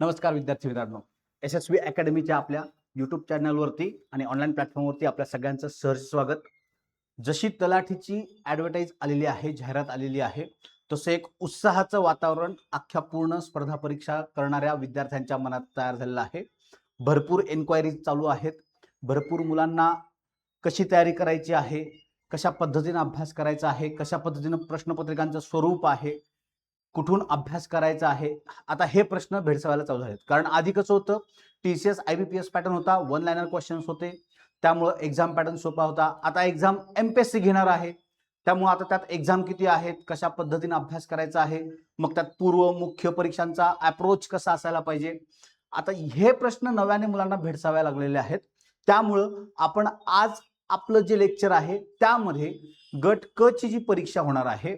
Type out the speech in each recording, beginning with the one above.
नमस्कार विद्यार्थी मित्रांनो, यशस्वी अकॅडमीच्या आपल्या यूट्यूब चॅनलवरती आणि ऑनलाईन प्लॅटफॉर्मवरती आपल्या सगळ्यांचं सहर्ष स्वागत. जशी तलाठीची ॲडव्हर्टाईज आलेली आहे, जाहिरात आलेली आहे, तसं एक उत्साहाचं वातावरण अख्ख्या पूर्ण स्पर्धा परीक्षा करणाऱ्या विद्यार्थ्यांच्या मनात तयार झालेलं आहे. भरपूर एन्क्वायरीज चालू आहेत. भरपूर मुलांना कशी तयारी करायची आहे, कशा पद्धतीने अभ्यास करायचा आहे, कशा पद्धतीनं प्रश्नपत्रिकांचं स्वरूप आहे, कुठून अभ्यास करायचा आहे, आता हे प्रश्न भेडसावायला चालू झालेत. कारण आधी कसं होतं, TCS IBPS पॅटर्न होता, वन लायनर क्वेश्चन्स होते, त्यामुळं एक्झाम पॅटर्न सोपा होता. आता एक्झाम MPSC घेणार आहे, त्यामुळे आता त्यात एक्झाम किती आहेत, कशा पद्धतीने अभ्यास करायचा आहे, मग त्यात पूर्व मुख्य परीक्षांचा अप्रोच कसा असायला पाहिजे, आता हे प्रश्न नव्याने मुलांना भेडसावायला लागलेले आहेत. त्यामुळं आपण आज आपलं जे लेक्चर आहे त्यामध्ये गट क ची जी परीक्षा होणार आहे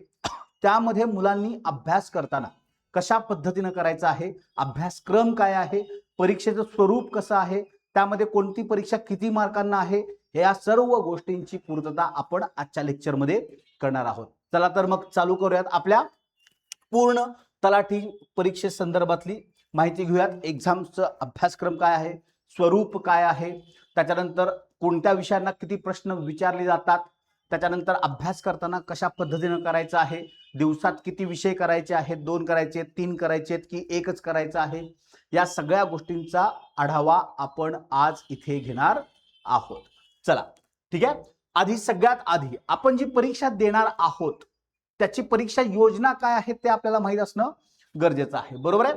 त्यामध्ये मुलांनी अभ्यास करताना कशा पद्धतीनं करायचं आहे, अभ्यासक्रम काय आहे, परीक्षेचं स्वरूप कसं आहे, त्यामध्ये कोणती परीक्षा किती मार्कांना आहे, या सर्व गोष्टींची पूर्तता आपण आजच्या लेक्चरमध्ये करणार आहोत. चला तर मग चालू करूयात. आपल्या पूर्ण तलाठी परीक्षेसंदर्भातली माहिती घेऊयात. एक्झामचं अभ्यासक्रम काय आहे, स्वरूप काय आहे, त्याच्यानंतर कोणत्या विषयांना किती प्रश्न विचारले जातात, त्याच्यानंतर अभ्यास करताना कशा पद्धतीनं करायचं आहे, दिवसात किती विषय करायचे आहेत, 2 करायचे आहेत, 3 करायचे आहेत की एकच करायचं आहे, या सगळ्या गोष्टींचा आढावा आपण आज इथे घेणार आहोत. चला ठीक आहे. आधी सगळ्यात आधी आपण जी परीक्षा देणार आहोत त्याची परीक्षा योजना काय आहे ते आपल्याला माहित असणं गरजेचं आहे. बरोबर आहे.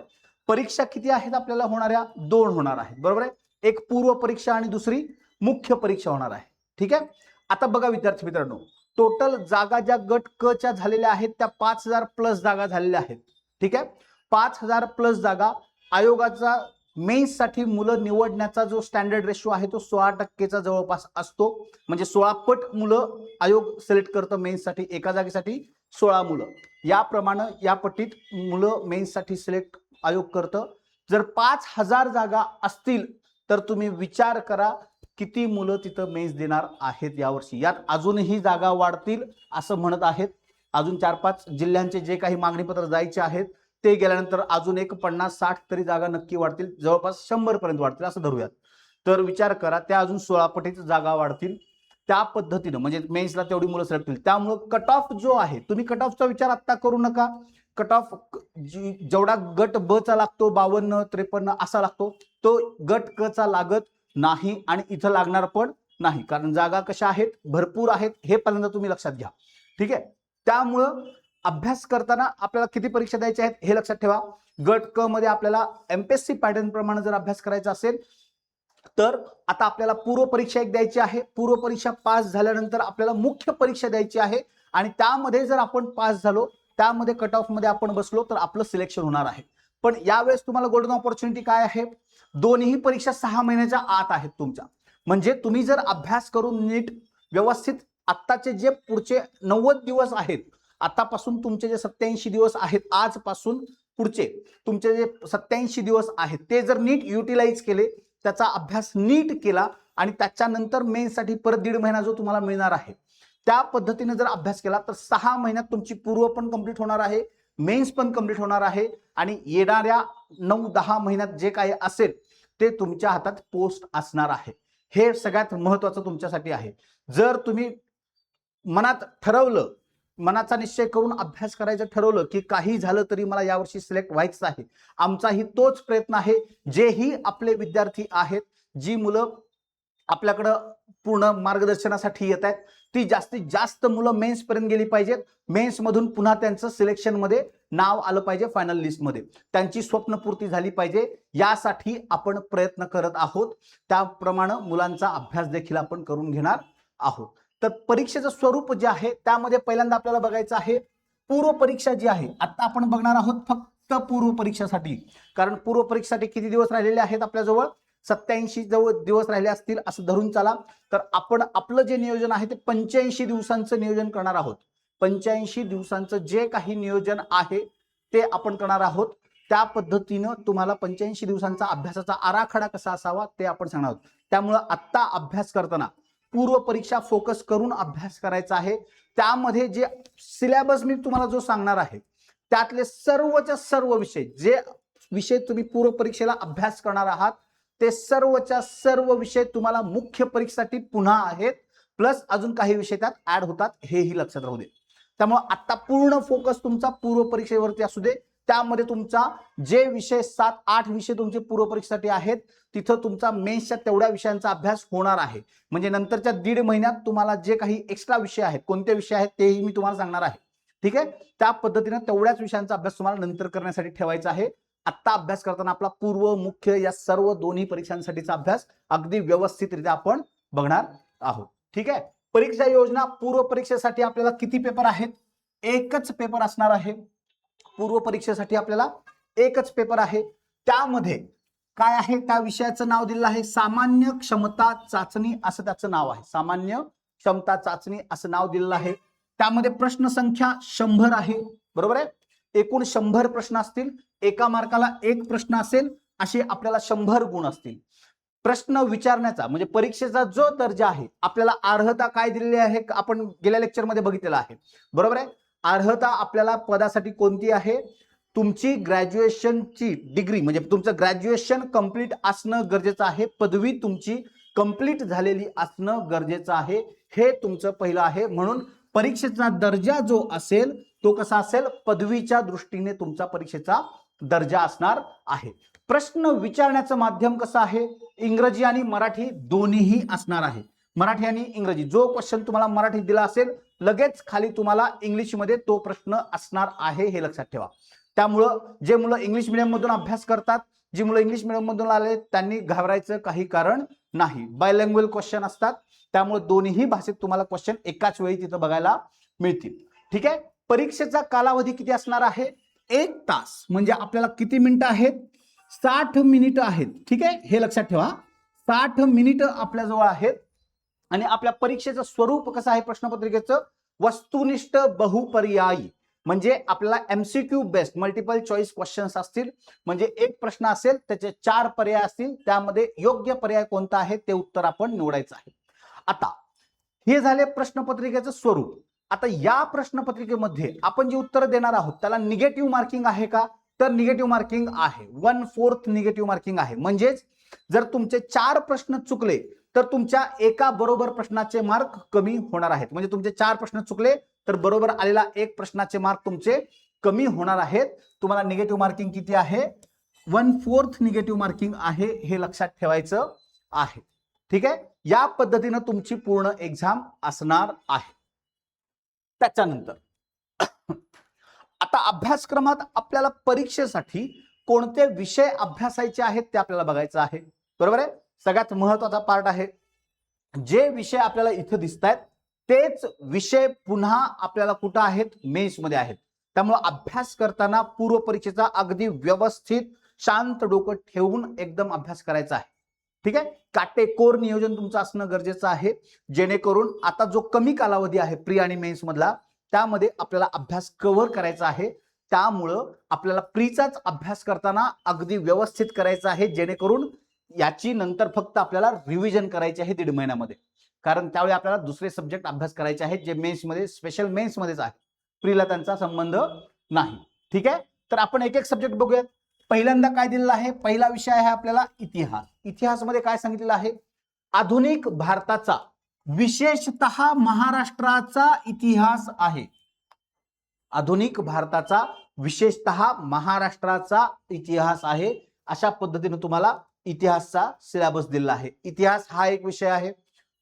परीक्षा किती आहेत आपल्याला होणाऱ्या? 2 होणार आहेत. बरोबर आहे. एक पूर्व परीक्षा आणि दुसरी मुख्य परीक्षा होणार आहे. ठीक आहे. आता बघा विद्यार्थी मित्रांनो, टोटल जागा ज्या गट क च्या झालेल्या आहेत त्या 5000 प्लस जागा झालेल्या आहेत. ठीक आहे. 5000 प्लस जागा. आयोगाचा मेन्स साठी मुलं निवडण्याचा जो स्टँडर्ड रेशो आहे तो 16% जवळपास असतो. म्हणजे 16 पट मुलं आयोग सिलेक्ट करतं मेन्स साठी. एका जागेसाठी 16 मुलं, याप्रमाणे या पटीत मुलं मेन्स साठी सिलेक्ट आयोग करतं. जर 5000 जागा असतील तर तुम्ही विचार करा किती मुलं तिथं मेन्स देणार आहेत यावर्षी. यात अजूनही जागा वाढतील असं म्हणत आहेत. अजून 4-5 जिल्ह्यांचे जे काही मागणीपत्र जायचे आहेत ते गेल्यानंतर अजून एक 50-60 तरी जागा नक्की वाढतील, जवळपास 100 पर्यंत वाढतील असं धरूयात. तर विचार करा त्या अजून 16 पटीत जागा वाढतील. त्या पद्धतीनं म्हणजे मेन्सला तेवढी मुलं सिलेक्ट होतील. त्यामुळं कट ऑफ जो आहे, तुम्ही कट ऑफचा विचार आत्ता करू नका. कट ऑफ जेवढा गट ब चा लागतो 52-53 असा लागतो, तो गट क चा लागत नाही आणि इथं लागणार पण नाही. कारण जागा कशा आहेत, भरपूर आहेत, हे पहिल्यांदा तुम्ही लक्षात घ्या. ठीक आहे. त्यामुळं अभ्यास करताना आपल्याला किती परीक्षा द्यायच्या आहेत हे लक्षात ठेवा. गट क मध्ये आपल्याला MPSC पॅटर्न प्रमाणे जर अभ्यास करायचा असेल तर आता आपल्याला पूर्व परीक्षा एक द्यायची आहे. पूर्व परीक्षा पास झाल्यानंतर आपल्याला मुख्य परीक्षा द्यायची आहे आणि त्यामध्ये जर आपण पास झालो, त्यामध्ये कट ऑफ मध्ये आपण बसलो तर आपलं सिलेक्शन होणार आहे. पण यावेळेस तुम्हाला गोल्डन ऑपॉर्च्युनिटी काय आहे, दोन्ही परीक्षा 6 महिन्याच्या आत आहेत तुमच्या. म्हणजे तुम्ही जर अभ्यास करून नीट व्यवस्थित आत्ताचे जे पुढचे 90 दिवस आहेत, आतापासून तुमचे जे 87 दिवस आहेत, आजपासून पुढचे तुमचे जे 87 दिवस आहेत ते जर नीट युटिलाइज केले, त्याचा अभ्यास नीट केला आणि त्याच्यानंतर मेन्ससाठी परत 1.5 महिना जो तुम्हाला मिळणार आहे त्या पद्धतीने जर अभ्यास केला तर 6 महिन्यात तुमची पूर्व पण कंप्लीट होणार आहे, मेन्स पण कंप्लीट होणार आहे आणि येणाऱ्या 9-10 महिन्यात जे काही असेल ते तुमच्या हातात पोस्ट असणार आहे. हे सगळ्यात महत्त्वाचं तुमच्यासाठी आहे. जर तुम्ही मनात ठरवलं, मनाचा निश्चय करून अभ्यास करायचं ठरवलं की काही झालं तरी मला यावर्षी सिलेक्ट व्हायचं आहे, आमचाही तोच प्रयत्न आहे. जेही आपले विद्यार्थी आहेत, जी मुलं आपल्याकडं पूर्ण मार्गदर्शनासाठी येत आहेत, ती जास्तीत जास्त मुलं मेन्स पर्यंत गेली पाहिजेत. मेन्स मधून पुन्हा त्यांचं सिलेक्शन मध्ये नाव आलं पाहिजे, फायनल लिस्ट मध्ये त्यांची स्वप्नपूर्ती झाली पाहिजे, यासाठी आपण प्रयत्न करत आहोत. त्याप्रमाणे मुलांचा अभ्यास देखील आपण करून घेणार आहोत. तर परीक्षेचं स्वरूप जे आहे त्यामध्ये पहिल्यांदा आपल्याला बघायचं आहे पूर्व परीक्षा जी आहे. आता आपण बघणार आहोत फक्त पूर्व परीक्षेसाठी, कारण पूर्व परीक्षेसाठी किती दिवस राहिलेले आहेत आपल्याजवळ, 87 जवळ दिवस राहिले असतील असं धरून चाला. तर आपण आपलं जे नियोजन आहे ते 85 दिवसांचं नियोजन करणार आहोत. 85 दिवसांचं जे काही नियोजन आहे ते आपण करणार आहोत. त्या पद्धतीनं तुम्हाला 85 दिवसांचा अभ्यासाचा आराखडा कसा असावा ते आपण सांगणार आहोत. त्यामुळं आत्ता अभ्यास करताना पूर्व परीक्षा फोकस करून अभ्यास करायचा आहे. त्यामध्ये जे सिलेबस मी तुम्हाला जो सांगणार आहे त्यातले सर्वच्या सर्व विषय जे विषय तुम्ही पूर्व परीक्षेला अभ्यास करणार आहात ते सर्वच्या सर्व विषय तुम्हाला मुख्य परीक्षेसाठी पुन्हा आहेत, प्लस अजून काही विषय त्यात ऍड होतात, हेही लक्षात राहू दे. त्यामुळे आता पूर्ण फोकस तुमचा पूर्व परीक्षेवरती असू दे. त्यामध्ये तुमचा जे विषय 7-8 विषय तुमचे पूर्व परीक्षेसाठी आहेत तिथं तुमचा मेन्सच्या तेवढ्या विषयांचा अभ्यास होणार आहे. म्हणजे नंतरच्या 1.5 महिन्यात तुम्हाला जे काही एक्स्ट्रा विषय आहेत, कोणते विषय आहेत तेही मी तुम्हाला सांगणार आहे. ठीक आहे, त्या पद्धतीने तेवढ्याच विषयांचा अभ्यास तुम्हाला नंतर करण्यासाठी ठेवायचा आहे. आत्ता अभ्यास करताना आपला पूर्व मुख्य या सर्व दोन्ही परीक्षांसाठीचा अभ्यास अगदी व्यवस्थितरित्या आपण बघणार आहोत. ठीक आहे, परीक्षा योजना पूर्व परीक्षेसाठी आपल्याला किती पेपर आहेत? एकच पेपर असणार आहे. पूर्व परीक्षेसाठी आपल्याला एकच पेपर आहे. त्यामध्ये काय आहे, त्या विषयाचं नाव दिलेलं आहे सामान्य क्षमता चाचणी, असं त्याचं नाव आहे. सामान्य क्षमता चाचणी असं नाव दिलेलं आहे. त्यामध्ये प्रश्न संख्या 100 आहे. बरोबर आहे, एकूण 100 प्रश्न असतील. एका मार्काला एक प्रश्न असेल, असे आपल्याला 100 गुण असतील. प्रश्न विचारण्याचा म्हणजे परीक्षेचा जो दर्जा आहे, आपल्याला अर्हता काय दिलेली आहे आपण गेल्या लेक्चरमध्ये बघितलेला आहे. बरोबर आहे, अर्हता आपल्याला पदासाठी कोणती आहे? तुमची ग्रॅज्युएशनची डिग्री म्हणजे तुमचं ग्रॅज्युएशन कंप्लीट असणं गरजेचं आहे. पदवी तुमची कंप्लीट झालेली असणं गरजेचं आहे. हे तुमचं पहिलं आहे. म्हणून परीक्षेचा दर्जा जो असेल तो कसा असेल? पदवीच्या दृष्टीने तुमचा परीक्षेचा दर्जा असणार आहे. प्रश्न विचारण्याचं माध्यम कसं आहे? इंग्रजी आणि मराठी दोन्हीही असणार आहे. मराठी आणि इंग्रजी. जो क्वेश्चन तुम्हाला मराठीत दिला असेल लगेच खाली तुम्हाला इंग्लिशमध्ये तो प्रश्न असणार आहे, हे लक्षात ठेवा. त्यामुळं जे मुलं इंग्लिश मिडियम मधून अभ्यास करतात, जी मुलं इंग्लिश मिडियम मधून आले त्यांनी घाबरायचं काही कारण नाही. बायलँग्वेज क्वेश्चन असतात, त्यामुळे दोन्ही भाषेत तुम्हाला क्वेश्चन एकाच वेळी तिथं बघायला मिळतील. ठीक आहे, परीक्षेचा कालावधी किती असणार आहे? 1 तास. म्हणजे आपल्याला किती मिनिटं आहेत? 60 मिनिटं आहेत. ठीक आहे, हे लक्षात ठेवा. 60 मिनिटं आपल्याजवळ आहेत. आणि आपल्या परीक्षेचं स्वरूप कसं आहे? प्रश्नपत्रिकेचं वस्तुनिष्ठ बहुपर्यायी, म्हणजे आपल्याला MCQ based multiple choice questions असतील. म्हणजे एक प्रश्न असेल त्याचे 4 पर्याय असतील, त्यामध्ये योग्य पर्याय कोणता आहे ते उत्तर आपण निवडायचं आहे. आता हे झाले प्रश्नपत्रिकेचं स्वरूप. आता या प्रश्नपत्रिकेमध्ये आपण जे उत्तर देणार आहोत त्याला निगेटिव्ह मार्किंग आहे का? तर निगेटिव्ह मार्किंग आहे. 1/4 निगेटिव्ह मार्किंग आहे. म्हणजेच जर तुमचे 4 प्रश्न चुकले तर तुमच्या एका बरोबर प्रश्नाचे मार्क कमी होणार आहेत. म्हणजे तुमचे 4 प्रश्न चुकले तर बरोबर आलेला एक प्रश्नाचे मार्क तुमचे कमी होणार आहेत. तुम्हाला निगेटिव्ह मार्किंग किती आहे? 1/4 निगेटिव्ह मार्किंग आहे, हे लक्षात ठेवायचं आहे. ठीक आहे, या पद्धतीनं तुमची पूर्ण एक्झाम असणार आहे. त्याच्यानंतर आता अभ्यासक्रमात आपल्याला परीक्षेसाठी कोणते विषय अभ्यासायचे आहेत ते आपल्याला बघायचं आहे. बरोबर आहे, सगळ्यात महत्वाचा पार्ट आहे. जे विषय आपल्याला इथं दिसत आहेत तेच विषय पुन्हा आपल्याला कुठं आहेत? मेन्स मध्ये आहेत. त्यामुळे अभ्यास करताना पूर्व परीक्षेचा अगदी व्यवस्थित शांत डोकं ठेवून एकदम अभ्यास करायचा आहे. ठीक आहे, काटेकोर नियोजन तुमचं असणं गरजेचं आहे, जेणेकरून आता जो कमी कालावधी आहे प्री आणि मेन्स मधला त्यामध्ये आपल्याला अभ्यास कव्हर करायचा आहे. त्यामुळं आपल्याला प्रीचाच अभ्यास करताना अगदी व्यवस्थित करायचा आहे, जेणेकरून याची नंतर फक्त आपल्याला रिव्हिजन करायची आहे 1.5 महिन्यामध्ये. कारण त्यावेळी आपल्याला दुसरे सब्जेक्ट अभ्यास करायचे आहेत जे मेन्समध्ये स्पेशल मेन्समध्येच आहे, प्रीला त्यांचा संबंध नाही. ठीक आहे, तर आपण एक एक सब्जेक्ट बघूयात. पहिल्यांदा काय दिलेलं आहे? पहिला विषय आहे आपल्याला इतिहास. इतिहासमध्ये काय सांगितलेलं आहे? आधुनिक भारताचा विशेषतः महाराष्ट्राचा इतिहास आहे. आधुनिक भारताचा विशेषतः महाराष्ट्राचा इतिहास आहे. अशा पद्धतीने तुम्हाला इतिहासचा सिलेबस दिलेला आहे. इतिहास हा एक विषय आहे.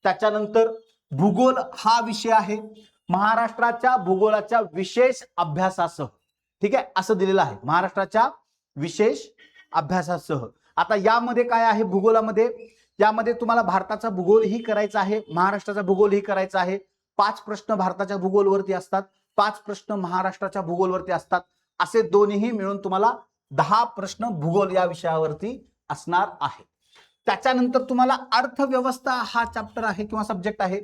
त्याच्यानंतर भूगोल हा विषय आहे. महाराष्ट्राच्या भूगोलाच्या विशेष अभ्यासासह. ठीक आहे, असं दिलेलं आहे, महाराष्ट्राच्या विशेष अभ्यासासह. आता यामध्ये काय आहे? भूगोलामध्ये यामध्ये तुम्हाला भारताचा भूगोलही करायचा आहे, महाराष्ट्राचा भूगोलही करायचा आहे. 5 प्रश्न भारताच्या भूगोलवरती असतात, 5 प्रश्न महाराष्ट्राच्या भूगोलवरती असतात. असे दोन्हीही मिळून तुम्हाला 10 प्रश्न भूगोल या विषयावरती असणार आहे. त्याच्यानंतर तुम्हाला अर्थव्यवस्था हा चॅप्टर आहे किंवा सब्जेक्ट आहे.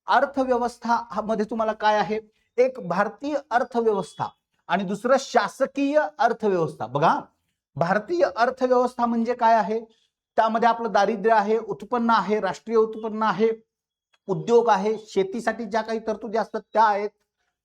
अर्थव्यवस्था मध्ये तुम्हाला काय आहे? एक भारतीय अर्थव्यवस्था आणि दुसरं शासकीय अर्थव्यवस्था. बघा, भारतीय अर्थव्यवस्था म्हणजे काय आहे? त्यामध्ये आपलं दारिद्र्य आहे, उत्पन्न आहे, राष्ट्रीय उत्पन्न आहे, उद्योग आहे, शेतीसाठी ज्या काही तरतुदी असतात त्या आहेत,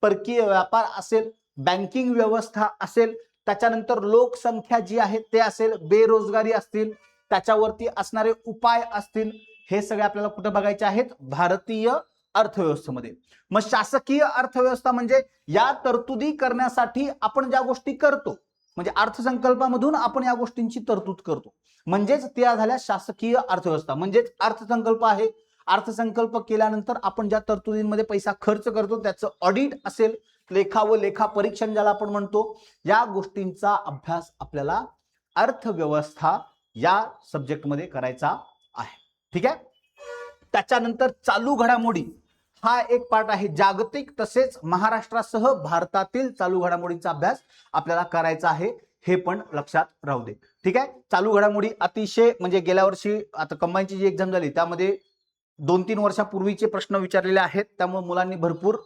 परकीय व्यापार असेल, बँकिंग व्यवस्था असेल, त्याच्यानंतर लोकसंख्या जी आहे ते असेल, बेरोजगारी असतील, त्याच्यावरती असणारे उपाय असतील, हे सगळे आपल्याला कुठे बघायचे आहेत? भारतीय अर्थव्यवस्थेमध्ये. मग शासकीय अर्थव्यवस्था म्हणजे या तरतुदी करण्यासाठी आपण ज्या गोष्टी करतो, म्हणजे अर्थसंकल्पामधून आपण या गोष्टींची तरतूद करतो, म्हणजेच त्या झाल्या शासकीय अर्थव्यवस्था. म्हणजेच अर्थसंकल्प आहे, अर्थसंकल्प केल्यानंतर आपण ज्या तरतुदींमध्ये पैसा खर्च करतो त्याचं ऑडिट असेल, लेखा व लेखा परीक्षण ज्याला आपण म्हणतो, या गोष्टींचा अभ्यास आपल्याला अर्थव्यवस्था या सब्जेक्टमध्ये करायचा आहे. ठीक आहे. त्याच्यानंतर चालू घडामोडी हा एक पार्ट आहे. जागतिक तसेच महाराष्ट्रासह भारतातील चालू घडामोडींचा अभ्यास आपल्याला करायचा आहे, हे पण लक्षात राहू दे. ठीक आहे. चालू घडामोडी अतिशय म्हणजे गेल्या वर्षी आता कंबाईनची जी एक्झाम झाली त्यामध्ये 2-3 वर्षापूर्वीचे प्रश्न विचारलेले आहेत, त्यामुळे मुलांनी भरपूर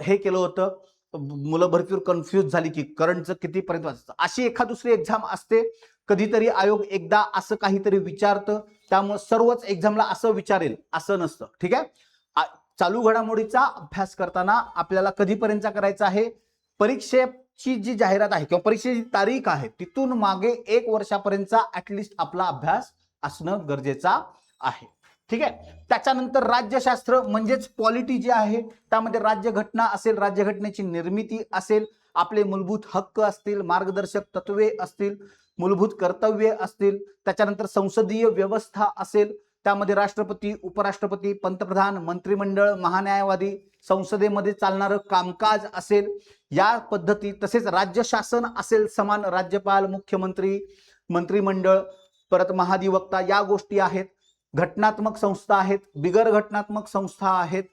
हे केलं होतं, मुलं भरपूर कन्फ्यूज झाली की करंटचं कितीपर्यंत वाचायचं. अशी एखाद दुसरी एक्झाम असते, कधीतरी आयोग एकदा असं काहीतरी विचारतं, त्यामुळे सर्वच एक्झामला असं विचारेल असं नसतं. ठीक आहे. चालू घडामोडीचा अभ्यास करताना आपल्याला कधीपर्यंतचा करायचा आहे? परीक्षेची जी जाहिरात आहे किंवा परीक्षेची तारीख आहे तिथून मागे 1 वर्षापर्यंतचा ऍटलिस्ट आपला अभ्यास असणं गरजेचा आहे. ठीक आहे. त्याच्यानंतर राज्यशास्त्र म्हणजेच पॉलिटी जे आहे, त्यामध्ये राज्यघटना असेल, राज्यघटनेची निर्मिती असेल, आपले मूलभूत हक्क असतील, मार्गदर्शक तत्वे असतील, मूलभूत कर्तव्ये असतील, त्याच्यानंतर संसदीय व्यवस्था असेल, त्यामध्ये राष्ट्रपती, उपराष्ट्रपती, पंतप्रधान, मंत्रिमंडळ, महान्यायवादी, संसदेमध्ये चालणारं कामकाज असेल, या पद्धती, तसेच राज्य शासन असेल, समान राज्यपाल, मुख्यमंत्री, मंत्रिमंडळ, परत महाधिवक्ता, या गोष्टी आहेत. घटनात्मक संस्था आहेत, बिगर घटनात्मक संस्था आहेत,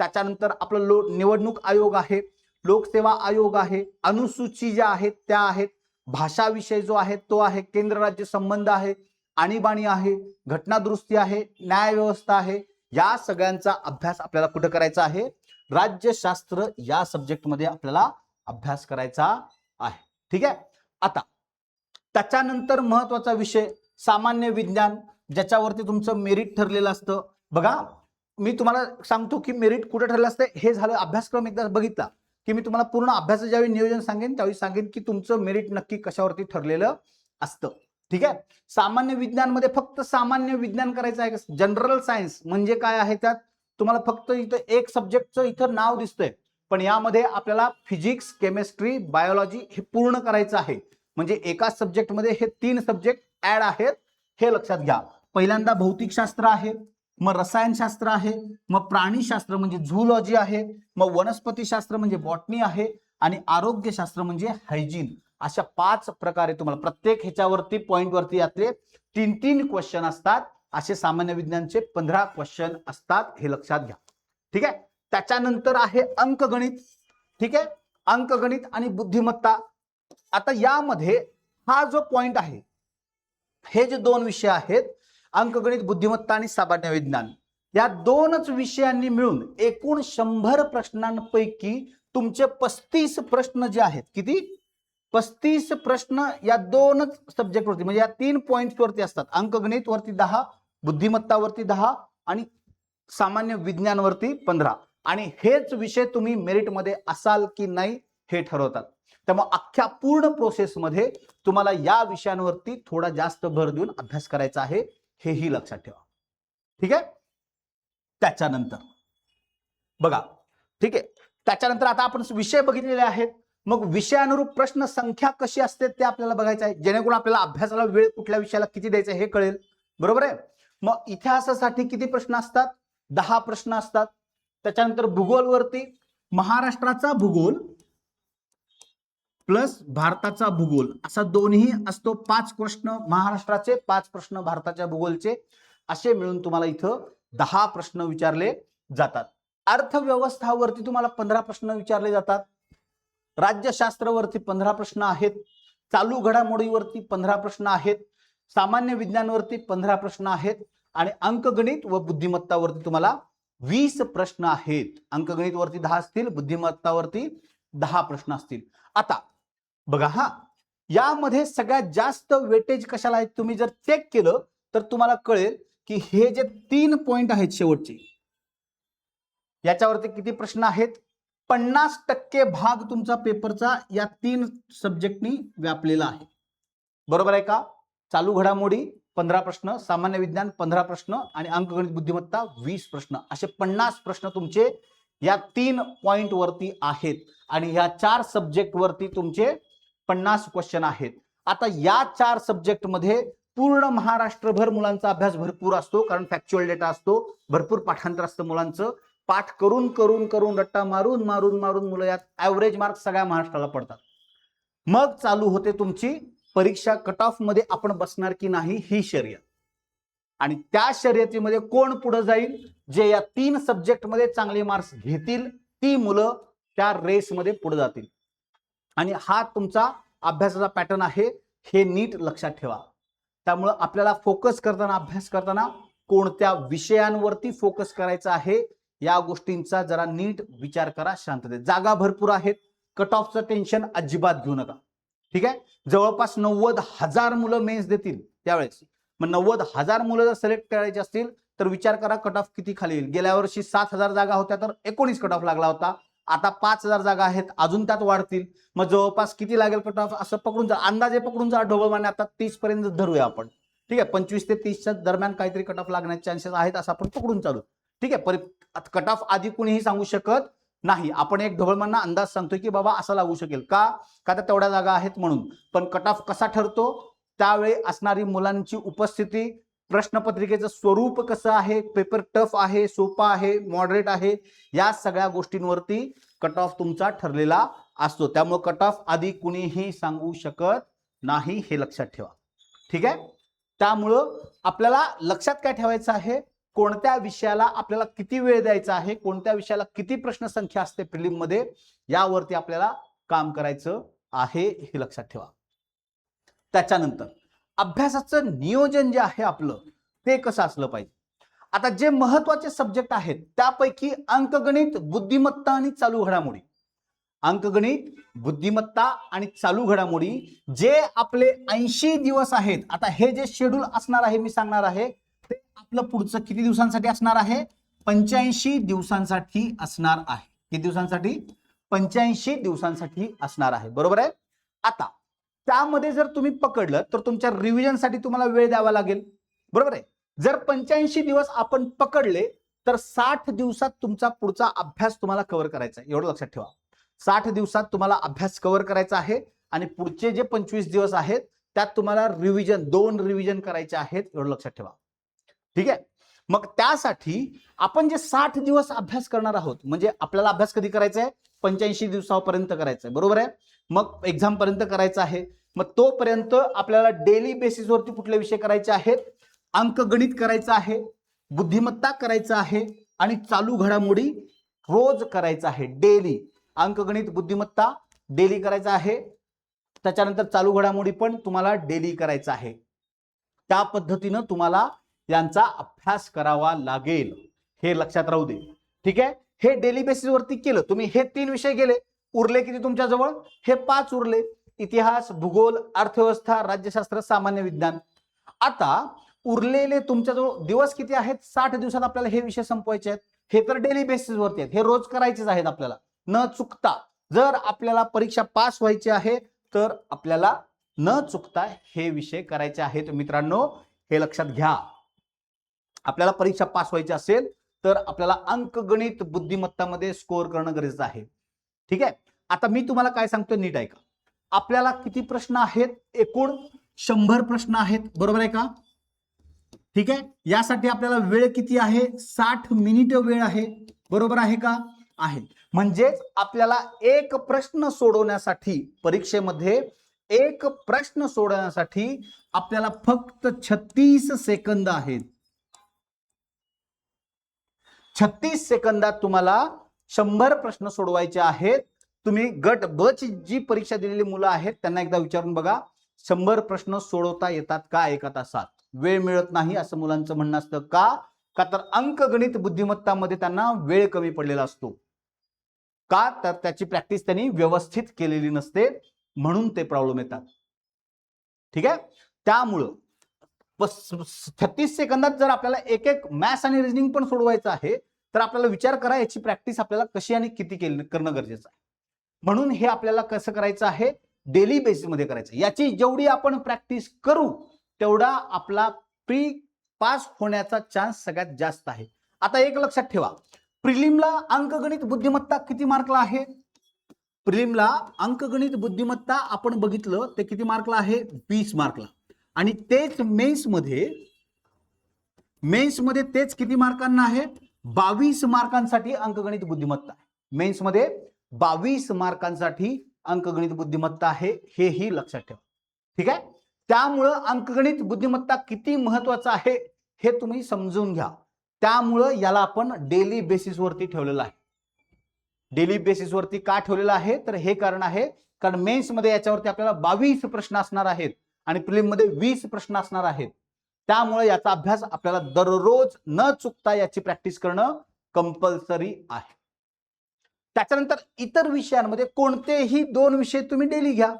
त्याच्यानंतर आपलं निवडणूक आयोग आहे, लोकसेवा आयोग आहे, अनुसूची ज्या आहेत त्या आहेत, भाषा विषय जो आहे तो आहे, केंद्र राज्य संबंध आहे, आणीबाणी आहे, घटना दुरुस्ती आहे, न्याय व्यवस्था आहे. या सगळ्यांचा अभ्यास आपल्याला कुठे करायचा आहे? राज्यशास्त्र या सब्जेक्टमध्ये आपल्याला अभ्यास करायचा आहे. ठीक आहे. आता त्याच्यानंतर महत्वाचा विषय सामान्य विज्ञान, ज्याच्यावरती तुमचं मेरिट ठरलेलं असतं. बघा, मी तुम्हाला सांगतो की मेरिट कुठे ठरलं असतं. हे झालं अभ्यासक्रम एकदा बघितला की मी तुम्हाला पूर्ण अभ्यासाचं ज्यावेळी नियोजन सांगेन त्यावेळी सांगेन की तुमचं मेरिट नक्की कशावरती ठरलेलं असतं. ठीक आहे. सामान्य विज्ञान मध्ये फक्त सामान्य विज्ञान करायचं आहे. जनरल सायन्स म्हणजे काय आहे, त्यात तुम्हाला फक्त इथं एक सब्जेक्टचं इथं नाव दिसतंय, पण यामध्ये आपल्याला फिजिक्स, केमिस्ट्री, बायोलॉजी हे पूर्ण करायचं आहे. म्हणजे एका सब्जेक्टमध्ये हे 3 सब्जेक्ट ऍड आहेत, हे लक्षात घ्या. पहिल्यांदा भौतिकशास्त्र आहे, मग रसायनशास्त्र आहे, मग प्राणीशास्त्र म्हणजे झूलॉजी आहे, मग वनस्पतीशास्त्र म्हणजे बॉटनी आहे, आणि आरोग्यशास्त्र म्हणजे हायजीन. अशा 5 प्रकारे तुम्हाला प्रत्येक ह्याच्यावरती पॉइंटवरती यातले 3-3 क्वेश्चन असतात. असे सामान्य विज्ञानचे 15 क्वेश्चन असतात, हे लक्षात घ्या. ठीक आहे. त्याच्यानंतर आहे अंकगणित. ठीक आहे. अंकगणित आणि बुद्धिमत्ता. आता यामध्ये हा जो पॉइंट आहे, हे जे 2 विषय आहेत, अंकगणित, बुद्धिमत्ता आणि सामान्य विज्ञान, या 2च विषयांनी मिळून एकूण 100 प्रश्नांपैकी तुमचे 35 प्रश्न जे आहेत, किती? 35 प्रश्न या 2च सब्जेक्ट वरती म्हणजे या 3 पॉइंट्स वरती असतात. अंकगणित वरती 10, बुद्धिमत्तावरती 10 आणि सामान्य विज्ञानवरती 15. आणि हेच विषय तुम्ही मेरिट मध्ये असाल की नाही हे ठरवतात. त्यामुळे अख्ख्या पूर्ण प्रोसेसमध्ये तुम्हाला या विषयांवरती थोडा जास्त भर देऊन अभ्यास करायचा आहे, हेही लक्षात ठेवा. ठीक आहे. त्याच्यानंतर बघा, ठीक आहे, त्याच्यानंतर आता आपण विषय बघितलेले आहेत. मग विषयानुरूप प्रश्न संख्या कशी असते ते आपल्याला बघायचं आहे, जेणेकरून आपल्याला अभ्यासाला वेळ कुठल्या विषयाला किती द्यायचा हे कळेल. बरोबर आहे. मग इतिहासासाठी किती प्रश्न असतात? 10 प्रश्न असतात. त्याच्यानंतर भूगोलवरती महाराष्ट्राचा भूगोल प्लस भारताचा भूगोल असा दोन्ही असतो. 5 प्रश्न महाराष्ट्राचे, 5 प्रश्न भारताच्या भूगोलचे, असे मिळून तुम्हाला इथं 10 प्रश्न विचारले जातात. अर्थव्यवस्थावरती तुम्हाला 15 प्रश्न विचारले जातात. राज्यशास्त्रावरती 15 प्रश्न आहेत. चालू घडामोडीवरती 15 प्रश्न आहेत. सामान्य विज्ञानावरती 15 प्रश्न आहेत. आणि अंकगणित व बुद्धिमत्तावरती तुम्हाला 20 प्रश्न आहेत. अंकगणित वरती 10 असतील, बुद्धिमत्तावरती 10 प्रश्न असतील. आता बघा, हा यामध्ये सगळ्यात जास्त वेटेज कशाला आहे तुम्ही जर चेक केलं तर तुम्हाला कळेल की हे जे 3 पॉइंट आहेत शेवटचे, याच्यावरती किती प्रश्न आहेत? 50% भाग तुमचा पेपरचा या 3 सब्जेक्टनी व्यापलेला आहे. बरोबर आहे का? चालू घडामोडी 15 प्रश्न, सामान्य विज्ञान 15 प्रश्न आणि अंकगणित बुद्धिमत्ता 20 प्रश्न, असे 50 प्रश्न तुमचे या 3 पॉइंट वरती आहेत आणि ह्या 4 सब्जेक्ट वरती तुमचे 50 क्वेश्चन आहेत. आता या 4 सब्जेक्ट मध्ये पूर्ण महाराष्ट्रभर मुलांचा अभ्यास भरपूर असतो, कारण फॅक्च्युअल डेटा असतो, भरपूर पाठांतर असतं मुलांचं. पाठ करून करून करून रट्टा मारून मारून मारून मुलं यात ऍव्हरेज मार्क्स सगळ्या महाराष्ट्राला पडतात. मग चालू होते तुमची परीक्षा. कट ऑफ मध्ये आपण बसणार की नाही ही शर्यत, आणि त्या शर्यतीमध्ये कोण पुढे जाईल, जे या 3 सब्जेक्ट मध्ये चांगले मार्क्स घेतील ती मुलं त्या रेसमध्ये पुढे जातील. आणि हा तुमचा अभ्यासाचा पॅटर्न आहे, हे नीट लक्षात ठेवा. त्यामुळे आपल्याला फोकस करताना, अभ्यास करताना कोणत्या विषयांवरती फोकस करायचा आहे या गोष्टींचा जरा नीट विचार करा शांततेत. जागा भरपूर आहेत, कट ऑफचं टेन्शन अजिबात घेऊ नका. ठीक आहे, जवळपास 90,000 मुलं मेन्स देतील त्यावेळेस. मग 90,000 मुलं जर सिलेक्ट करायचे असतील तर विचार करा कट ऑफ किती खाली येईल. गेल्या वर्षी 7,000 जागा होत्या तर 19 कट ऑफ लागला होता. आता 5,000 जागा आहेत, अजून त्यात वाढतील. मग जवळपास किती लागेल कट ऑफ असं पकडून जा, अंदाजे पकडून जा. ढोबळमाने आता 30 पर्यंत धरूया आपण. ठीक आहे, 25 ते 30च्या दरम्यान काहीतरी कट ऑफ लागण्याचे चान्सेस आहेत असं आपण पकडून चालू. ठीक आहे, कट ऑफ आधी कुणीही सांगू शकत नाही. आपण एक ढोबळमांना अंदाज सांगतोय की बाबा असं लागू शकेल का तर तेवढ्या जागा आहेत म्हणून. पण कट ऑफ कसा ठरतो, त्यावेळी असणारी मुलांची उपस्थिती, प्रश्नपत्रिकेचं स्वरूप कसं आहे, पेपर टफ आहे, सोपा आहे, मॉडरेट आहे, या सगळ्या गोष्टींवरती कट ऑफ तुमचा ठरलेला असतो. त्यामुळे कट ऑफ आधी कुणीही सांगू शकत नाही, हे लक्षात ठेवा. ठीक आहे, त्यामुळं आपल्याला लक्षात काय ठेवायचं आहे, कोणत्या विषयाला आपल्याला किती वेळ द्यायचा आहे, कोणत्या विषयाला किती प्रश्न संख्या असते प्रिलिम मध्ये, यावरती आपल्याला काम करायचं आहे, हे लक्षात ठेवा. त्याच्यानंतर अभ्यासाचं नियोजन जे आहे आपलं ते कसं असलं पाहिजे. आता जे महत्वाचे सब्जेक्ट आहेत त्यापैकी अंकगणित, बुद्धिमत्ता आणि चालू घडामोडी. अंकगणित, बुद्धिमत्ता आणि चालू घडामोडी जे आपले 80 दिवस आहेत. आता हे जे शेड्यूल असणार आहे मी सांगणार आहे ते आपलं पुढचं किती दिवसांसाठी असणार आहे, 85 दिवसांसाठी असणार आहे. किती दिवसांसाठी, 85 दिवसांसाठी असणार आहे. बरोबर आहे. आता त्यामध्ये जर तुम्ही पकडलं तर तुमच्या रिव्हिजनसाठी तुम्हाला वेळ द्यावा लागेल. बरोबर आहे. जर 85 दिवस आपण पकडले तर 60 दिवसात तुमचा पुढचा अभ्यास तुम्हाला कव्हर करायचा आहे, एवढं लक्षात ठेवा. 60 दिवसात तुम्हाला अभ्यास कव्हर करायचा आहे आणि पुढचे जे 25 दिवस आहेत त्यात तुम्हाला रिव्हिजन, 2 रिव्हिजन करायचे आहेत, एवढं लक्षात ठेवा. ठीक आहे, मग त्यासाठी आपण जे 60 दिवस अभ्यास करणार आहोत, म्हणजे आपल्याला अभ्यास कधी करायचा आहे, 85 दिवसापर्यंत करायचा आहे. बरोबर आहे. मग एक्झाम पर्यंत करायचं आहे. मग तोपर्यंत आपल्याला डेली बेसिसवरती कुठले विषय करायचे आहेत, अंकगणित करायचं आहे, बुद्धिमत्ता करायचं आहे आणि चालू घडामोडी रोज करायचं आहे. डेली अंकगणित, बुद्धिमत्ता डेली करायचं आहे. त्याच्यानंतर चालू घडामोडी पण तुम्हाला डेली करायचं आहे. त्या पद्धतीनं तुम्हाला यांचा अभ्यास करावा लागेल, हे लक्षात राहू दे. ठीक आहे, हे डेली बेसिसवरती केलं तुम्ही, हे 3 विषय गेले, उरले किती तुमच्या जवळ, हे 5 उरले, इतिहास, भूगोल, अर्थव्यवस्था, राज्यशास्त्र, सामान्य विज्ञान. आता उरलेले तुमच्याजवळ दिवस किती आहेत, 60 दिवसात आपल्याला हे विषय संपवायचे आहेत. हे तर डेली बेसिसवरती आहेत, हे रोज करायचेच आहेत आपल्याला न चुकता. जर आपल्याला परीक्षा पास व्हायची आहे तर आपल्याला न चुकता हे विषय करायचे आहेत. मित्रांनो, हे लक्षात घ्या. आपल्याला परीक्षा पास व्हायची असेल तर आपल्याला अंकगणित, बुद्धिमत्तामध्ये स्कोअर करणं गरजेचं आहे. ठीक आहे, आता मी तुम्हाला काय सांगतो नीट ऐका. आपल्याला किती प्रश्न आहेत, एकूण 100 प्रश्न आहेत. बरोबर आहे का. ठीक आहे, यासाठी आपल्याला वेळ किती आहे, 60 मिनिट वेळ आहे. बरोबर आहे का, आहे. म्हणजेच आपल्याला एक प्रश्न सोडवण्यासाठी, परीक्षेमध्ये एक प्रश्न सोडवण्यासाठी आपल्याला फक्त 36 सेकंद आहेत. 36 सेकंदात तुम्हाला 100 प्रश्न सोडवायचे आहेत. तुम्ही गट ब ची जी परीक्षा दिलेली मुलं आहेत त्यांना एकदा विचारून बघा, 100 प्रश्न सोडवता येतात का एका तासात. वेळ मिळत नाही असं मुलांचं म्हणणं असतं. का तर अंकगणित, बुद्धिमत्तामध्ये त्यांना वेळ कमी पडलेला असतो. का तर त्याची प्रॅक्टिस त्यांनी व्यवस्थित केलेली नसते, म्हणून ते प्रॉब्लेम येतात. ठीक आहे, त्यामुळं 36 सेकंदात जर आपल्याला एक मॅथ्स आणि रिजनिंग पण सोडवायचं आहे तर आपल्याला विचार करा याची प्रॅक्टिस आपल्याला कशी आणि किती करणं गरजेचं आहे. म्हणून हे आपल्याला कसं करायचं आहे, डेली बेसिसमध्ये करायचं. याची जेवढी आपण प्रॅक्टिस करू तेवढा आपला प्री पास होण्याचा चान्स सगळ्यात जास्त आहे. आता एक लक्षात ठेवा, प्रिलिमला अंकगणित बुद्धिमत्ता किती मार्कला आहे? प्रिलिमला अंकगणित बुद्धिमत्ता आपण बघितलं ते किती मार्कला आहे? 20 मार्कला. आणि तेच मेन्समध्ये तेच किती मार्कांना आहे? 22 मार्कांसाठी अंकगणित बुद्धिमत्ता आहे. मेन्समध्ये 22 मार्कांसाठी अंकगणित बुद्धिमत्ता आहे, हेही लक्षात ठेवा. ठीक आहे. त्यामुळं अंकगणित बुद्धिमत्ता किती महत्वाचं आहे हे तुम्ही समजून घ्या. त्यामुळं याला आपण डेली बेसिसवरती ठेवलेलं आहे. डेली बेसिसवरती का ठेवलेलं आहे? तर हे कारण आहे कारण मेन्समध्ये याच्यावरती आपल्याला 22 प्रश्न असणार आहेत आणि प्रिलिममध्ये 20 प्रश्न असणार आहेत. त्यामुळे याचा अभ्यास आपल्याला दररोज न चुकता याची प्रॅक्टिस करणं कंपल्सरी आहे. त्याच्यानंतर इतर विषयांमध्ये कोणतेही 2 विषय तुम्ही डेली घ्या.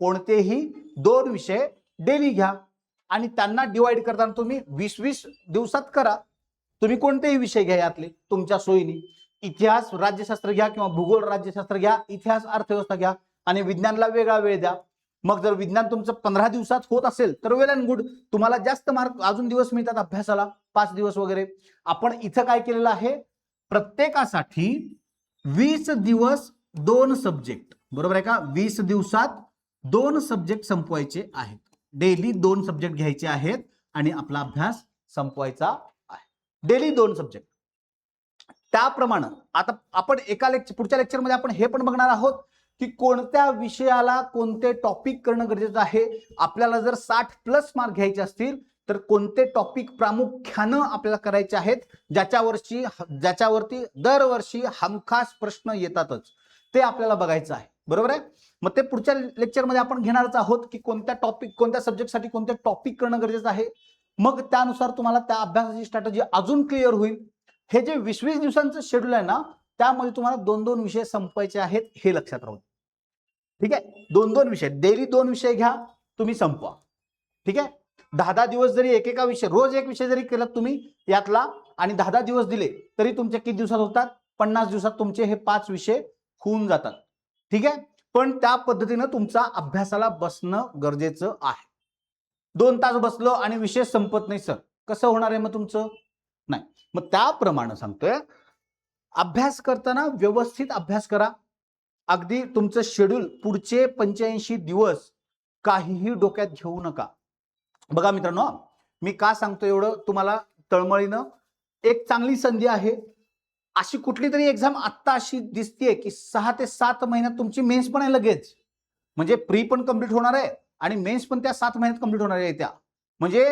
कोणतेही 2 विषय डेली घ्या आणि त्यांना डिवाइड करताना तुम्ही 20-20 दिवसात करा. तुम्ही कोणतेही विषय घ्या यातले तुमच्या सोयीने. इतिहास राज्यशास्त्र घ्या किंवा भूगोल राज्यशास्त्र घ्या, इतिहास अर्थव्यवस्था घ्या आणि विज्ञानला वेगळा वेळ द्या. मग जर विज्ञान तुमचं 15 दिवसात होत असेल तर वेल अँड गुड, तुम्हाला जास्त मार्क अजून दिवस मिळतात अभ्यासाला, 5 दिवस वगैरे. आपण इथं काय केलेलं आहे, प्रत्येकासाठी 20 दिवस 2 सब्जेक्ट, बरोबर आहे का? 20 दिवसात 2 सब्जेक्ट संपवायचे आहेत. डेली 2 सब्जेक्ट घ्यायचे आहेत आणि आपला अभ्यास संपवायचा आहे. Daily 2 subject. त्याप्रमाणे आता आपण पुढच्या लेक्चरमध्ये आपण हे पण बघणार आहोत की कोणत्या विषयाला कोणते टॉपिक करणं गरजेचं आहे. आपल्याला जर 60+ मार्क घ्यायचे असतील तर कोणते टॉपिक प्रामुख्यानं आपल्याला करायचे आहेत, ज्याच्यावरती दरवर्षी हमखास प्रश्न येतातच, ते आपल्याला बघायचं आहे. बरोबर आहे. मग ते पुढच्या लेक्चरमध्ये आपण घेणारच आहोत की कोणत्या सब्जेक्टसाठी कोणते टॉपिक करणं गरजेचं आहे. मग त्यानुसार तुम्हाला त्या अभ्यासाची स्ट्रॅटेजी अजून क्लिअर होईल. हे जे 20-20 दिवसांचं शेड्यूल आहे ना, त्यामध्ये तुम्हाला 2-2 विषय संपवायचे आहेत, हे लक्षात राहू. ठीक आहे. 2-2 विषय डेली 2 विषय घ्या, तुम्ही संपवा. ठीक आहे. 10-10 दिवस जरी एकेका विषय, रोज एक विषय जरी केला तुम्ही यातला आणि 10-10 दिवस दिले तरी तुमचे किती दिवसात होतात? 50 दिवसात तुमचे हे 5 विषय होऊन जातात. ठीक आहे. पण त्या पद्धतीनं तुमचा अभ्यासाला बसणं गरजेचं आहे. 2 तास बसलो आणि विषय संपत नाही सर, कसं होणार आहे मग तुमचं? नाही. मग त्याप्रमाणे सांगतोय, अभ्यास करताना व्यवस्थित अभ्यास करा. अगदी तुमचं शेड्यूल पुढचे 85 दिवस काहीही डोक्यात घेऊ नका. बघा मित्रांनो, मी का सांगतो एवढं तुम्हाला तळमळीनं, एक चांगली संधी आहे. अशी कुठली तरी एक्झाम आत्ता अशी दिसतेय की 6 ते 7 महिन्यात तुमची मेन्स पण आहे लगेच. म्हणजे प्री पण कंप्लीट होणार आहे आणि मेन्स पण त्या 7 महिन्यात कंप्लीट होणार आहे. त्या म्हणजे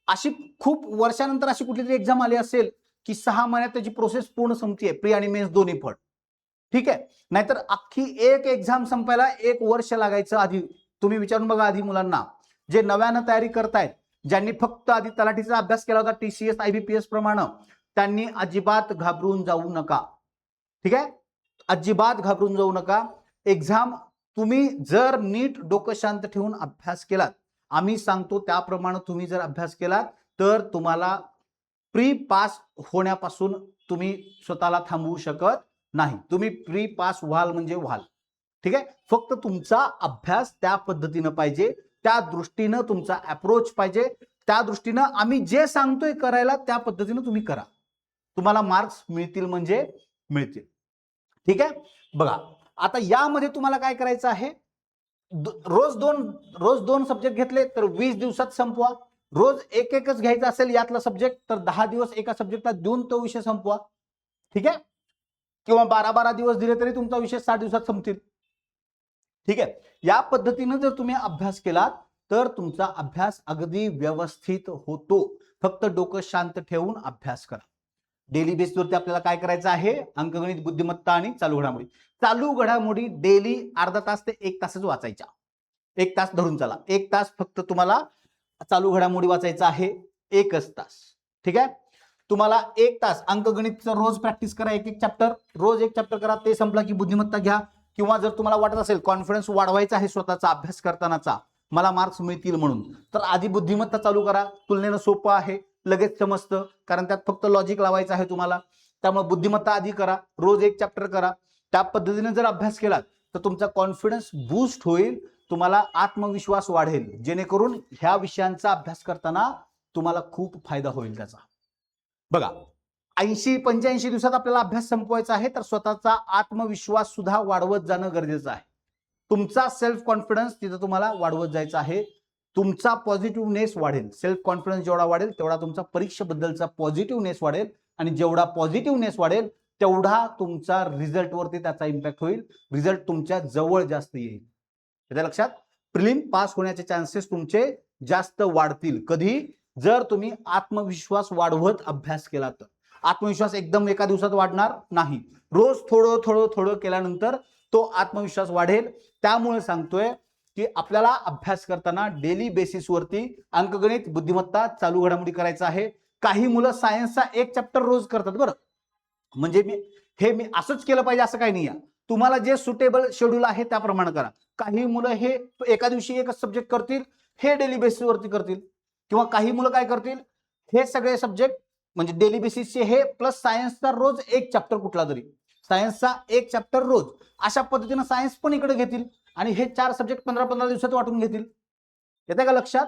अशी खूप वर्षानंतर अशी कुठली तरी एक्झाम आली असेल की 6 महिन्यात त्याची प्रोसेस पूर्ण संपतीये, प्री आणि मेन्स दोन्ही पण. ठीक आहे. नाहीतर अख्खी एक एक्झाम संपायला 1 वर्ष लागायचं. आधी तुम्ही विचारून बघा, आधी मुलांना जे नव्यानं तयारी करतायत, ज्यांनी फक्त आधी तलाठीचा अभ्यास केला होता TCS IBPS प्रमाणे, त्यांनी अजिबात घाबरून जाऊ नका. ठीक आहे. अजिबात घाबरून जाऊ नका. एक्झाम तुम्ही जर नीट डोकं शांत ठेवून अभ्यास केलात, आम्ही सांगतो त्याप्रमाणे तुम्ही जर अभ्यास केलात तर तुम्हाला प्री पास होण्यापासून तुम्ही स्वतःला थांबवू शकत नाही. तुम्ही प्री पास व्हाल म्हणजे व्हाल. ठीक आहे. फक्त तुमचा अभ्यास त्या पद्धतीनं पाहिजे, त्या दृष्टीनं तुमचा अप्रोच पाहिजे, त्या दृष्टीनं आम्ही जे सांगतोय करायला त्या पद्धतीनं तुम्ही करा. तुम्हाला मार्क्स मिळतील म्हणजे मिळतील. ठीक आहे. बघा आता यामध्ये तुम्हाला काय करायचं आहे, रोज दोन सब्जेक्ट घेतले तर 20 दिवसात संपवा. रोज एकच घ्यायचा असेल यातला सब्जेक्ट तर 10 दिवस एका सब्जेक्टला देऊन तो विषय संपवा. ठीक आहे. किंवा 12-12 दिवस दिले तरी तुमचा विषय 60 दिवसात संपतील. ठीक आहे. या पद्धतीने जर तुम्ही अभ्यास केलात तर तुमचा अभ्यास अगदी व्यवस्थित होतो. फक्त डोकं शांत ठेवून अभ्यास करा. डेली बेसवरती आपल्याला काय करायचं आहे, अंकगणित बुद्धिमत्ता आणि चालू घडामोडी. चालू घडामोडी डेली अर्धा तास ते 1 तासच वाचायच्या. 1 तास धरून चला, 1 तास फक्त तुम्हाला चालू घडामोडी वाचायचा आहे. 1च तास. ठीक आहे. तुम्हाला 1 तास अंकगणितचं रोज प्रॅक्टिस करा. एक चॅप्टर रोज 1 चॅप्टर करा. ते संपला की बुद्धिमत्ता घ्या. किंवा जर तुम्हाला वाटत असेल कॉन्फिडन्स वाढवायचा आहे स्वतःचा अभ्यास करतानाचा, मला मार्क्स मिळतील म्हणून, तर आधी बुद्धिमत्ता चालू करा. तुलनेनं सोपं आहे. लगेच समजतं, कारण त्यात फक्त लॉजिक लावायचं आहे तुम्हाला. त्यामुळे बुद्धिमत्ता आधी करा, रोज एक चॅप्टर करा. त्या पद्धतीने जर अभ्यास केलात तर तुमचा कॉन्फिडन्स बूस्ट होईल, तुम्हाला आत्मविश्वास वाढेल, जेणेकरून ह्या विषयांचा अभ्यास करताना तुम्हाला खूप फायदा होईल त्याचा. बघा, 80-85 दिवसात आपल्याला अभ्यास संपवायचा आहे, तर स्वतःचा आत्मविश्वास सुद्धा वाढवत जाणं गरजेचं आहे. तुमचा सेल्फ कॉन्फिडन्स तिथं तुम्हाला वाढवत जायचा आहे. तुमचा पॉझिटिव्हनेस वाढेल. सेल्फ कॉन्फिडन्स जेवढा वाढेल तेवढा तुमचा परीक्षेबद्दलचा पॉझिटिव्हनेस वाढेल, आणि जेवढा पॉझिटिव्हनेस वाढेल तेवढा तुमचा रिझल्टवरती त्याचा इम्पॅक्ट होईल. रिझल्ट तुमच्या जवळ जास्त येईल. त्याच्या लक्षात, प्रिलिम पास होण्याचे चान्सेस तुमचे जास्त वाढतील. कधी? जर तुम्ही आत्मविश्वास वाढवत अभ्यास केला तर. आत्मविश्वास एकदम एका दिवसात वाढणार नाही. रोज थोडं थोडं थोडं केल्यानंतर तो आत्मविश्वास वाढेल. त्यामुळे सांगतोय की आपल्याला अभ्यास करताना डेली बेसिसवरती अंकगणित, बुद्धिमत्ता, चालू घडामोडी करायचा आहे. काही मुलं सायन्सचा एक चॅप्टर रोज करतात बरं. म्हणजे मी असंच केलं पाहिजे असं काही नाही आहे. तुम्हाला जे सुटेबल शेड्यूल आहे त्याप्रमाणे करा. काही मुलं हे एका दिवशी एकच सब्जेक्ट करतील, हे डेली बेसिसवरती करतील. किंवा काही मुलं काय करतील, हे सगळे सब्जेक्ट म्हणजे डेली बेसिसचे हे प्लस सायन्सचा रोज एक चॅप्टर कुठला तरी, सायन्सचा एक चॅप्टर रोज, अशा पद्धतीनं सायन्स पण इकडे घेतील आणि हे 4 सब्जेक्ट 15-15 दिवसात वाटून घेतील. येते का लक्षात?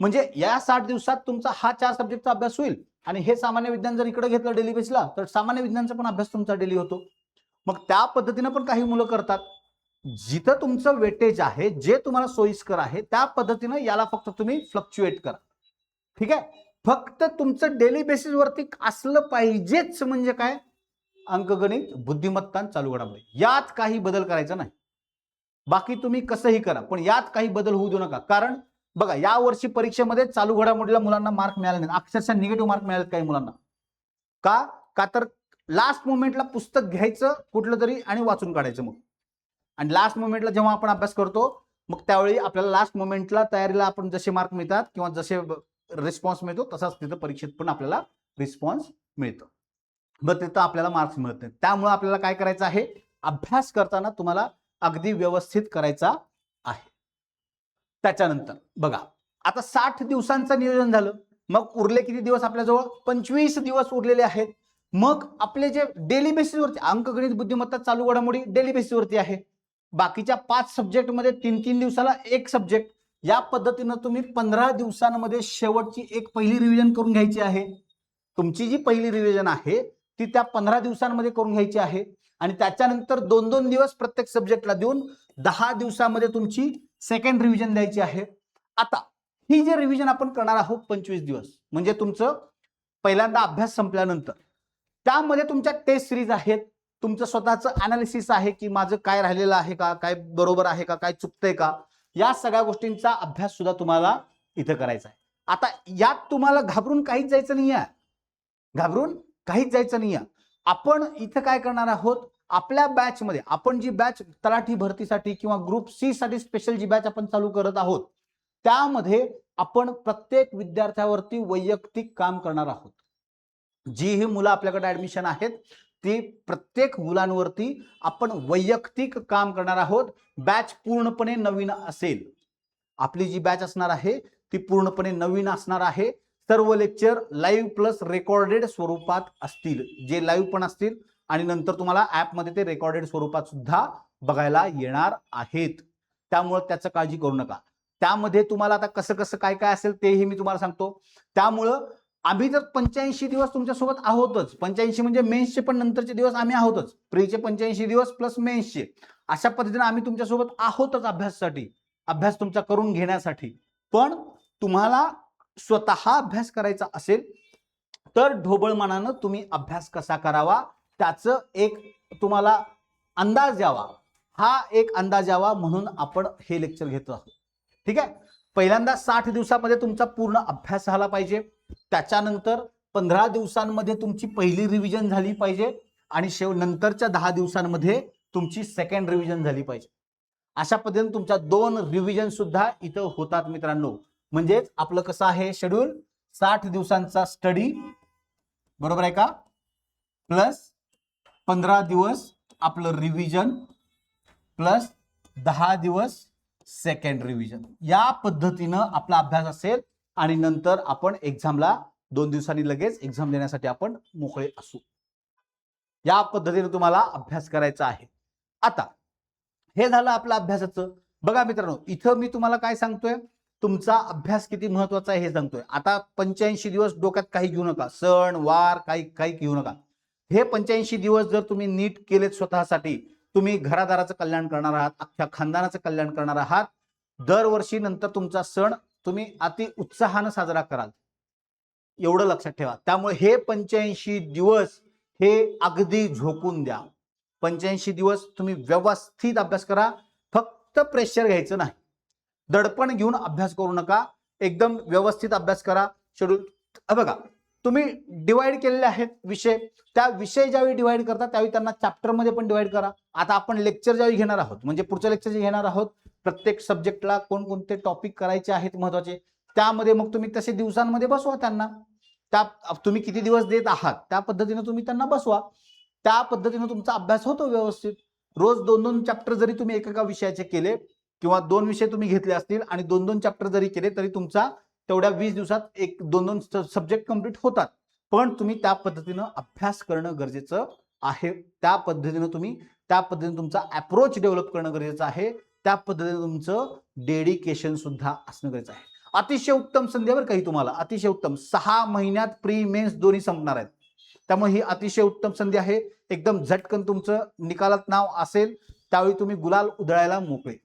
म्हणजे या 60 दिवसात तुमचा हा 4 सब्जेक्टचा अभ्यास होईल, आणि हे सामान्य विज्ञान जर इकडे घेतलं डेली बेसला तर सामान्य विज्ञानचा पण अभ्यास तुमचा डेली होतो. मग त्या पद्धतीनं पण काही मुलं करतात. जिथं तुमचं वेटेज आहे, जे तुम्हाला सोयीस्कर आहे त्या पद्धतीनं याला फक्त तुम्ही फ्लक्च्युएट करा. ठीक आहे? फक्त तुमचं डेली बेसिसवरती असलं पाहिजेच. म्हणजे काय? अंकगणित, बुद्धिमत्ता, चालू घडामोडी, यात काही बदल करायचा नाही. बाकी तुम्ही कसंही करा, पण यात काही बदल होऊ देऊ नका. कारण बघा, या वर्षी परीक्षेमध्ये चालू घडामोडीला मुलांना मार्क मिळाले नाहीत. अक्षरशः निगेटिव्ह मार्क मिळाले काही मुलांना. का तर लास्ट मोमेंटला पुस्तक घ्यायचं कुठलं तरी आणि वाचून काढायचं मग. आणि लास्ट मोमेंटला जेव्हा आपण अभ्यास करतो, मग त्यावेळी आपल्याला लास्ट मोमेंटला तयारीला आपण जसे मार्क मिळतात किंवा जसे रिस्पॉन्स मिळतो तसाच तिथं परीक्षेत पण आपल्याला रिस्पॉन्स मिळतो. मग तिथं आपल्याला मार्क्स मिळत नाहीत. त्यामुळे आपल्याला काय करायचं आहे, अभ्यास करताना तुम्हाला अगदी व्यवस्थित करायचा आहे. त्याच्यानंतर बघा, आता 60 दिवसांचं नियोजन झालं. मग उरले किती दिवस आपल्याजवळ? 25 दिवस उरलेले आहेत. मग आपले जे डेली बेसिसवरती अंकगणित, बुद्धिमत्ता, चालू घडामोडी डेली बेसिसवरती आहे. बाकीच्या 5 सब्जेक्टमध्ये 3-3 दिवसाला एक सब्जेक्ट. या पद्धतीनं तुम्ही 15 दिवसांमध्ये शेवटची एक पहिली रिव्हिजन करून घ्यायची आहे. तुमची जी पहिली रिव्हिजन आहे ती त्या 15 दिवसांमध्ये करून घ्यायची आहे. आणि त्याच्यानंतर 2-2 दिवस प्रत्येक सब्जेक्टला देऊन 10 दिवसामध्ये तुमची सेकंड रिव्हिजन द्यायची आहे. आता ही जे रिव्हिजन आपण करणार आहोत 25 दिवस, म्हणजे तुमचं पहिल्यांदा अभ्यास संपल्यानंतर त्यामध्ये तुमच्या टेस्ट सिरीज आहेत, तुमचं स्वतःचं अनालिसिस आहे की माझं काय राहिलेलं आहे का, काय बरोबर आहे का, काय चुकतंय का, या सगळ्या गोष्टींचा अभ्यास सुद्धा तुम्हाला इथं करायचा आहे. आता यात तुम्हाला घाबरून काहीच जायचं नाहीये. घाबरून काहीच जायचं नाहीये. आपण इथं काय करणार आहोत, आपल्या बॅच मध्ये आपण जी बॅच तलाठी भरतीसाठी किंवा ग्रुप सी साठी स्पेशल जी बॅच आपण चालू करत आहोत, त्यामध्ये आपण प्रत्येक विद्यार्थ्यावरती वैयक्तिक काम करणार आहोत. जी ही मुलं आपल्याकडे ऍडमिशन आहेत ती प्रत्येक मुलांवरती आपण वैयक्तिक काम करणार आहोत. बॅच पूर्णपणे नवीन असेल. आपली जी बॅच असणार आहे ती पूर्णपणे नवीन असणार आहे. सर्व लेक्चर लाईव्ह प्लस रेकॉर्डेड स्वरूपात असतील, जे लाईव्ह पण असतील आणि नंतर तुम्हाला ऍपमध्ये ते रेकॉर्डेड स्वरूपात सुद्धा बघायला येणार आहेत. त्यामुळे त्याचं काळजी करू नका. त्यामध्ये तुम्हाला आता कसं कसं काय काय असेल तेही मी तुम्हाला सांगतो. त्यामुळं आम्ही जर 85 दिवस तुमच्यासोबत आहोतच, 85 म्हणजे मेन्सचे पण नंतरचे दिवस आम्ही आहोतच, प्रीचे 85 दिवस प्लस मेन्सचे, अशा पद्धतीने आम्ही तुमच्यासोबत आहोतच अभ्यासासाठी, अभ्यास तुमचा करून घेण्यासाठी. पण तुम्हाला स्वतः अभ्यास करायचा असेल तर ढोबळमानानं तुम्ही अभ्यास कसा करावा त्याचं एक तुम्हाला अंदाज यावा, हा एक अंदाज यावा म्हणून आपण हे लेक्चर घेत आहोत. ठीक आहे? पहिल्यांदा 60 दिवसामध्ये तुमचा पूर्ण अभ्यास झाला पाहिजे. त्याच्यानंतर 15 दिवसांमध्ये तुमची पहिली रिव्हिजन झाली पाहिजे आणि नंतरच्या 10 दिवसांमध्ये तुमची सेकंड रिव्हिजन झाली पाहिजे. अशा पद्धतीने तुमच्या 2 रिव्हिजन सुद्धा इथं होतात मित्रांनो. म्हणजेच आपलं कसं आहे शेड्यूल, 60 दिवसांचा स्टडी, बरोबर आहे का, प्लस 15 दिवस आपलं रिव्हिजन, प्लस 10 दिवस सेकंड रिव्हिजन. या पद्धतीनं आपला अभ्यास असेल आणि नंतर आपण एक्झामला 2 दिवसांनी लगेच एक्झाम देण्यासाठी आपण मोकळे असू. या पद्धतीने तुम्हाला अभ्यास करायचा आहे. आता हे झालं आपलं अभ्यासाचं. बघा मित्रांनो, इथं मी तुम्हाला काय सांगतोय, तुमचा अभ्यास किती महत्वाचा आहे हे सांगतोय. आता 85 दिवस डोक्यात काही घेऊ नका, सण वार काही काही घेऊ नका. हे 85 दिवस जर तुम्ही नीट केलेत स्वतःसाठी, तुम्ही घरादाराचं कल्याण करणार आहात, अख्ख्या खानदानाचं कल्याण करणार आहात. दरवर्षी नंतर तुमचा सण तुम्ही अति उत्साहानं साजरा कराल, एवढं लक्षात ठेवा. त्यामुळे हे 85 दिवस हे अगदी झोकून द्या. 85 दिवस तुम्ही व्यवस्थित अभ्यास करा. फक्त प्रेशर घ्यायचं नाही, दडपण घेऊन अभ्यास करू नका. एकदम व्यवस्थित अभ्यास करा. शेड्यूल बघा, तुम्ही डिवाइड केलेले आहेत विषय. त्या विषय ज्यावेळी डिवाइड करता त्यावेळी त्यांना चॅप्टर मध्ये पण डिवाइड करा. आता आपण लेक्चर ज्यावेळी घेणार आहोत, म्हणजे पुढचं लेक्चर जे घेणार आहोत, प्रत्येक सब्जेक्टला कोणकोणते टॉपिक करायचे आहेत महत्वाचे, त्यामध्ये मग तुम्ही तसे दिवसांमध्ये बसवा त्यांना. त्या तुम्ही किती दिवस देत आहात त्या पद्धतीने तुम्ही त्यांना बसवा. त्या पद्धतीने तुमचा अभ्यास होतो व्यवस्थित. रोज 2-2 चॅप्टर जरी तुम्ही एकेका विषयाचे केले, किंवा 2 विषय तुम्ही घेतले असतील आणि 2-2 चॅप्टर जरी केले, तरी तुमचा तेवढ्या 20 दिवसात 2-2 सब्जेक्ट कंप्लीट होतात. पण तुम्ही त्या पद्धतीनं अभ्यास करणं गरजेचं आहे. त्या पद्धतीने तुमचा अप्रोच डेव्हलप करणं गरजेचं आहे. त्या पद्धतीने तुमचं डेडिकेशन सुद्धा असणं गरजेचं आहे. अतिशय उत्तम संधी बरं काही तुम्हाला, अतिशय उत्तम. 6 महिन्यात प्री मेन्स दोन्ही संपणार आहेत. त्यामुळे ही अतिशय उत्तम संधी आहे. एकदम झटकन तुमचं निकालात नाव असेल त्यावेळी तुम्ही गुलाल उधळायला मोकळे.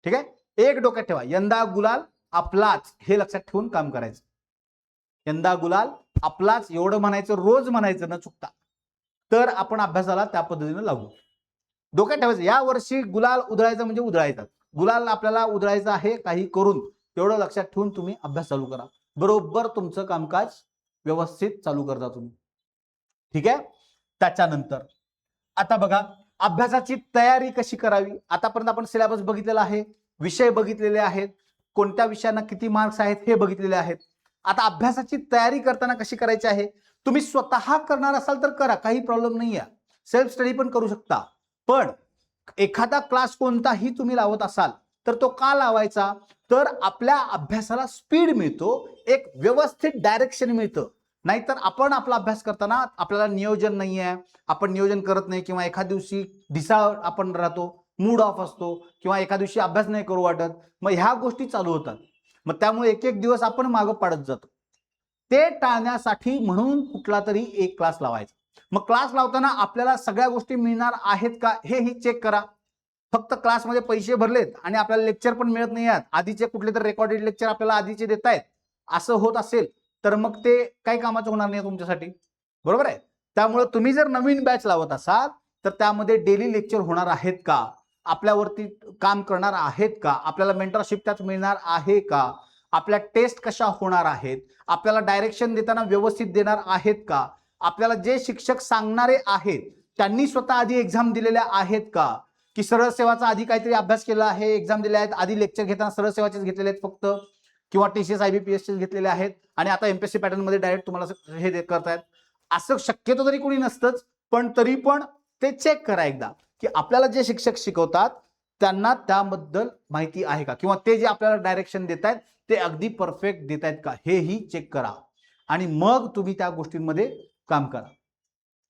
ठीक आहे, एक डोक्यात ठेवा, यंदा गुलाल आपलाच, हे लक्षात ठेवून काम करायचं. यंदा गुलाल आपलाच एवढं म्हणायचं, रोज म्हणायचं न चुकता. तर आपण अभ्यासाला त्या पद्धतीने लागू. डोक्यात ठेवायचं, या वर्षी गुलाल उधळायचं म्हणजे उधळायचा. गुलाल आपल्याला उधळायचं आहे काही करून, एवढं लक्षात ठेवून तुम्ही अभ्यास चालू करा. बरोबर तुमचं कामकाज व्यवस्थित चालू करता तुम्ही. ठीक आहे. त्याच्यानंतर आता बघा, अभ्यासाची तयारी कशी करावी. आतापर्यंत आपण सिलेबस बघितलेला आहे, विषय बघितलेले आहेत, कोणत्या विषयांना किती मार्क्स आहेत हे बघितलेले आहेत. आता अभ्यासाची तयारी करताना कशी करायची आहे, तुम्ही स्वतः करणार असाल तर करा, काही प्रॉब्लेम नाही आहे. सेल्फ स्टडी पण करू शकता. पण एखादा क्लास कोणताही तुम्ही लावत असाल तर तो का लावायचा, तर आपल्या अभ्यासाला स्पीड मिळतो, एक व्यवस्थित डायरेक्शन मिळतं. नाहीतर आपण आपला अभ्यास करताना आपल्याला नियोजन नाही आहे, आपण नियोजन करत नाही, किंवा एखाद्या दिवशी ढिसाळ आपण राहतो, मूड ऑफ असतो, किंवा एखाद्या दिवशी अभ्यास नाही करू वाटत, मग ह्या गोष्टी चालू होतात. मग त्यामुळे एक एक दिवस आपण मागं पाडत जातो. ते टाळण्यासाठी म्हणून कुठला तरी एक क्लास लावायचा. मग क्लास लावताना आपल्याला सगळ्या गोष्टी मिळणार आहेत का हेही चेक करा. फक्त क्लासमध्ये पैसे भरलेत आणि आपल्याला लेक्चर पण मिळत नाही आहेत, आधीचे कुठले तर रेकॉर्डेड लेक्चर आपल्याला आधीचे देत आहेत, असं होत असेल तर मग ते काही कामाचं होणार नाही तुमच्यासाठी. बरोबर आहे. त्यामुळे तुम्ही जर नवीन बॅच लावत असाल तर त्यामध्ये डेली लेक्चर होणार आहेत का, आपल्यावरती काम करणार आहेत का, आपल्याला मेंटरशिप त्यात मिळणार आहे का, आपल्या टेस्ट कशा होणार आहेत, आपल्याला डायरेक्शन देताना व्यवस्थित देणार आहेत का, आपल्याला जे शिक्षक सांगणारे आहेत त्यांनी स्वतः आधी एक्झाम दिलेल्या आहेत का, की सरळ सेवाचा आधी काहीतरी अभ्यास केला आहे, एक्झाम दिल्या आहेत, आधी लेक्चर घेताना सरळ सेवाचेच घेतलेले आहेत फक्त, किंवा TCS IBPS चे घेतलेले आहेत आणि आता MPSC पॅटर्न मध्ये डायरेक्ट तुम्हाला हे करतायत. असं शक्यतो तरी कोणी नसतंच, पण तरी पण ते चेक करा एकदा की आपल्याला जे शिक्षक शिकवतात त्यांना त्याबद्दल माहिती आहे का, किंवा ते जे आपल्याला डायरेक्शन देत आहेत ते अगदी परफेक्ट देत आहेत का, हेही चेक करा आणि मग तुम्ही त्या गोष्टींमध्ये काम करा.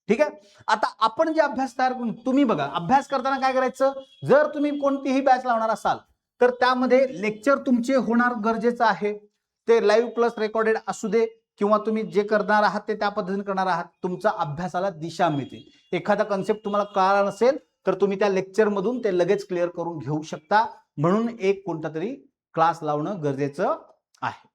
ठीक आहे. आता आपण जे अभ्यास तयार करून, तुम्ही बघा अभ्यास करताना काय करायचं, जर तुम्ही कोणतीही बॅच लावणार असाल तर त्यामध्ये लेक्चर तुमचे होणार गरजेचं आहे. ते लाईव्ह प्लस रेकॉर्डेड असू दे, किंवा तुम्ही जे करणार आहात ते त्या पद्धतीने करणार आहात, तुमचा अभ्यासाला दिशा मिळते. एखादा कन्सेप्ट तुम्हाला कळाला नसेल तर तुम्ही त्या लेक्चर मधून ते लगेच क्लिअर करून घेऊ शकता. म्हणून एक कोणता तरी क्लास लावणं गरजेचं आहे.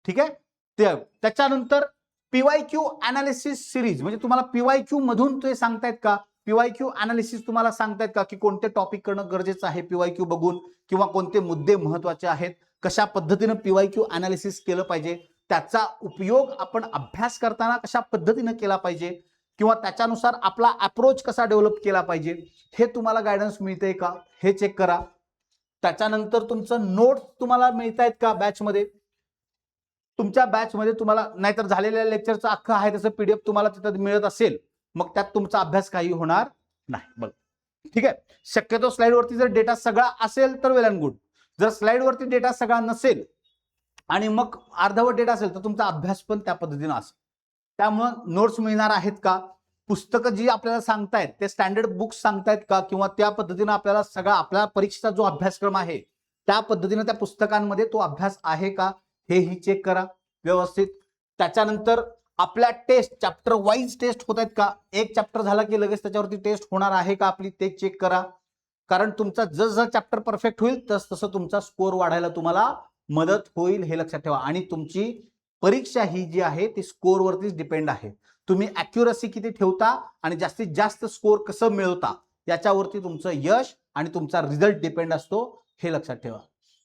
ठीक आहे. त्याच्यानंतर PYQ अनालिसिस सिरीज, म्हणजे तुम्हाला PYQ मधून ते सांगतायत का, PYQ अनालिसिस तुम्हाला सांगतायत का की कोणते टॉपिक करणं गरजेचं आहे PYQ बघून, किंवा कोणते मुद्दे महत्वाचे आहेत, कशा पद्धतीने PYQ अनालिसिस केलं पाहिजे, त्याचा उपयोग आपण अभ्यास करताना कशा पद्धतीने केला पाहिजे, किंवा त्याच्यानुसार आपला अप्रोच कसा डेव्हलप केला पाहिजे, हे तुम्हाला गायडन्स मिळते का हे चेक करा. त्याच्यानंतर तुमचं नोट्स तुम्हाला मिळतायत का बॅचमध्ये, तुमच्या बॅचमध्ये तुम्हाला, नाहीतर झालेल्या लेक्चरचं अख्खं आहे तसं PDF तुम्हाला तिथं मिळत असेल, मग त्यात तुमचा अभ्यास काही होणार नाही. बघ ठीक आहे. शक्यतो स्लाइडवरती जर डेटा सगळा असेल तर वेल अँड गुड. जर स्लाइडवरती डेटा सगळा नसेल आणि मग अर्धवट डेट असेल तर तुमचा अभ्यास पण त्या पद्धतीनं असेल. त्यामुळं नोट्स मिळणार आहेत का, पुस्तकं जी आपल्याला सांगतायत ते स्टँडर्ड बुक्स सांगतायत का, किंवा त्या पद्धतीनं आपल्याला सगळा आपल्या परीक्षेचा जो अभ्यासक्रम आहे त्या पद्धतीनं त्या पुस्तकांमध्ये तो अभ्यास आहे का, हेही चेक करा व्यवस्थित. त्याच्यानंतर आपल्या टेस्ट चॅप्टर वाईज टेस्ट होत आहेत का, एक चॅप्टर झाला की लगेच त्याच्यावरती टेस्ट होणार आहे का आपली, ते चेक करा. कारण तुमचा जसं चॅप्टर परफेक्ट होईल तसं तुमचा स्कोर वाढायला तुम्हाला मदत होईल, हे लक्षात ठेवा. आणि तुमची परीक्षा ही जी आहे ती स्कोरवरतीच डिपेंड आहे. तुम्ही अॅक्युरसी किती ठेवता आणि जास्तीत जास्त स्कोर कसं मिळवता याच्यावरती तुमचं यश आणि तुमचा रिझल्ट डिपेंड असतो, हे लक्षात ठेवा.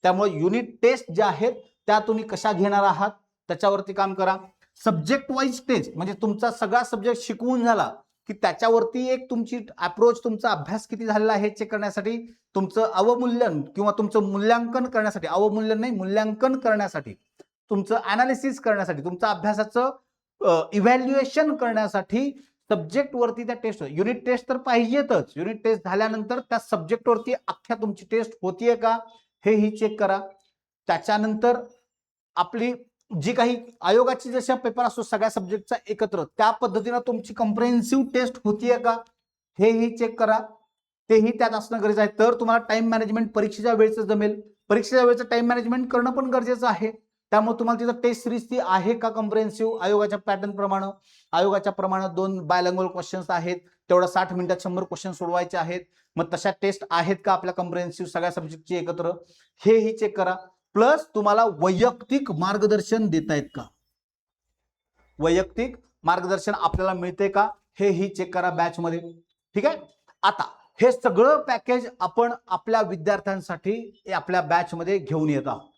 त्यामुळे युनिट टेस्ट ज्या आहेत त्या तुम्ही कशा घेणार आहात त्याच्यावरती काम करा. सब्जेक्ट वाईज टेस्ट म्हणजे तुमचा सगळा सब्जेक्ट शिकवून झाला की त्याच्यावरती एक तुमची अप्रोच, तुमचा अभ्यास किती झालेला आहे चेक करण्यासाठी, तुमचं अवमूल्यन किंवा तुमचं मूल्यांकन करण्यासाठी, अवमूल्यन नाही मूल्यांकन करण्यासाठी, तुमचं अनालिसिस करण्यासाठी, तुमच्या अभ्यासाचं इव्हॅल्युएशन करण्यासाठी सब्जेक्ट वरती त्या टेस्ट. युनिट टेस्ट तर पाहिजेतच. युनिट टेस्ट झाल्यानंतर त्या सब्जेक्ट वरती अख्ख्या तुमची टेस्ट होतीये का हेही चेक करा. त्याच्यानंतर आपली जी काही आयोगाची जशा पेपर असतो सगळ्या सब्जेक्टचा एकत्र, त्या पद्धतीनं तुमची कॉम्प्रिहेन्सिव्ह टेस्ट होतीये का हेही चेक करा. तेही त्यात असणं गरजेचं आहे. तर तुम्हाला टाइम मॅनेजमेंट परीक्षेच्या वेळेचं जमेल. परीक्षेच्या वेळेचं टाइम मॅनेजमेंट करणं पण गरजेचं आहे. त्यामुळे तुम्हाला तिथं टेस्ट सिरीज ती आहे का कॉम्प्रिहेन्सिव्ह आयोगाच्या पॅटर्न प्रमाणे. आयोगाच्या प्रमाणे 2 बायलँग्वेज क्वेश्चन्स आहेत, तेवढा 60 मिनिटात 100 क्वेश्चन सोडवायचे आहेत. मग तशा टेस्ट आहेत का आपल्या कॉम्प्रिहेन्सिव्ह सगळ्या सब्जेक्टची एकत्र, हेही चेक करा. प्लस तुम्हाला वैयक्तिक मार्गदर्शन देतायत का, वैयक्तिक मार्गदर्शन आपल्याला मिळते का हेही चेक करा बॅच मध्ये. ठीक आहे. आता हे सगळं पॅकेज आपण आपल्या विद्यार्थ्यांसाठी आपल्या बॅच मध्ये घेऊन येत आहोत.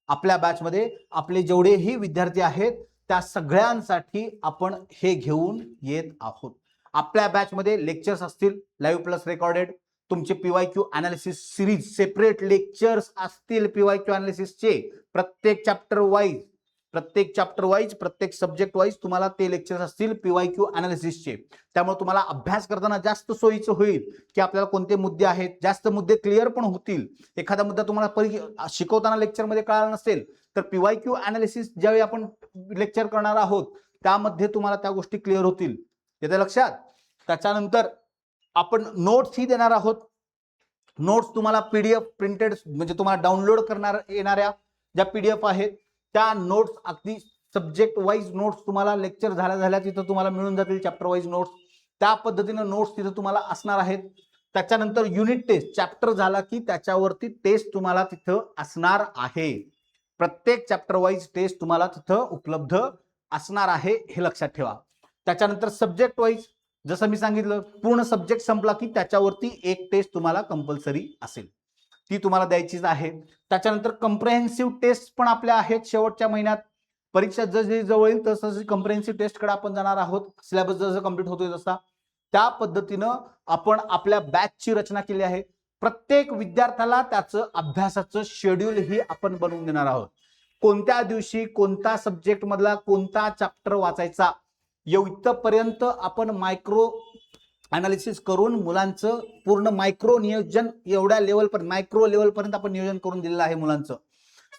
आपल्या बॅच मध्ये आपले जेवढेही विद्यार्थी आहेत त्या सगळ्यांसाठी आपण हे घेऊन येत आहोत. आपल्या बॅच मध्ये लेक्चर्स असतील लाईव्ह प्लस रेकॉर्डेड, तुमचे PYQ analysis series separate lectures असतील पीवायक्यू अनालिसिसचे, प्रत्येक चॅप्टर वाईज प्रत्येक सब्जेक्ट वाईज तुम्हाला ते लेक्चर्स असतील पीवायक्यू अनालिसिसचे. त्यामुळे तुम्हाला अभ्यास करताना जास्त सोयीचं होईल की आपल्याला कोणते मुद्दे आहेत, जास्त मुद्दे क्लिअर पण होतील. एखादा मुद्दा तुम्हाला शिकवताना लेक्चरमध्ये कळाला नसेल तर पीवायक्यू अनालिसिस ज्यावेळी आपण लेक्चर करणार आहोत त्यामध्ये तुम्हाला त्या गोष्टी क्लिअर होतील. येते लक्षात. त्याच्यानंतर आपण नोट्स ही देणार आहोत. नोट्स तुम्हाला पीडीएफ प्रिंटेड म्हणजे तुम्हाला डाउनलोड करणार येणाऱ्या ज्या पीडीएफ आहेत त्या नोट्स अगदी सब्जेक्ट वाईज नोट्स तुम्हाला लेक्चर झाल्या तिथं तुम्हाला मिळून जातील. चॅप्टर वाईज नोट्स त्या पद्धतीने नोट्स तिथं तुम्हाला असणार आहेत. त्याच्यानंतर युनिट टेस्ट चॅप्टर झाला की त्याच्यावरती टेस्ट तुम्हाला तिथं असणार आहे. प्रत्येक चॅप्टर वाईज टेस्ट तुम्हाला तिथं उपलब्ध असणार आहे, हे लक्षात ठेवा. त्याच्यानंतर सब्जेक्ट वाईज जसं मी सांगितलं पूर्ण सब्जेक्ट संपला की त्याच्यावरती एक टेस्ट तुम्हाला कंपल्सरी असेल, ती तुम्हाला द्यायचीच आहे. त्याच्यानंतर कॉम्प्रिहेन्सिव्ह टेस्ट पण आपल्या आहेत शेवटच्या महिन्यात. परीक्षा जशी जवळ येईल तसं कॉम्प्रिहेन्सिव्ह टेस्टकडे आपण जाणार आहोत. सिलेबस जसं कंप्लीट होतोय तसा त्या पद्धतीनं आपण आपल्या बॅचची रचना केली आहे. प्रत्येक विद्यार्थ्याला त्याचं अभ्यासाचं शेड्यूल ही आपण बनवून देणार आहोत. कोणत्या दिवशी कोणता सब्जेक्ट मधला कोणता चॅप्टर वाचायचा इथपर्यंत आपण मायक्रो अनालिसिस करून मुलांचं पूर्ण मायक्रो नियोजन एवढ्या लेवलपर्यंत मायक्रो लेवलपर्यंत आपण नियोजन करून दिलेलं आहे मुलांचं.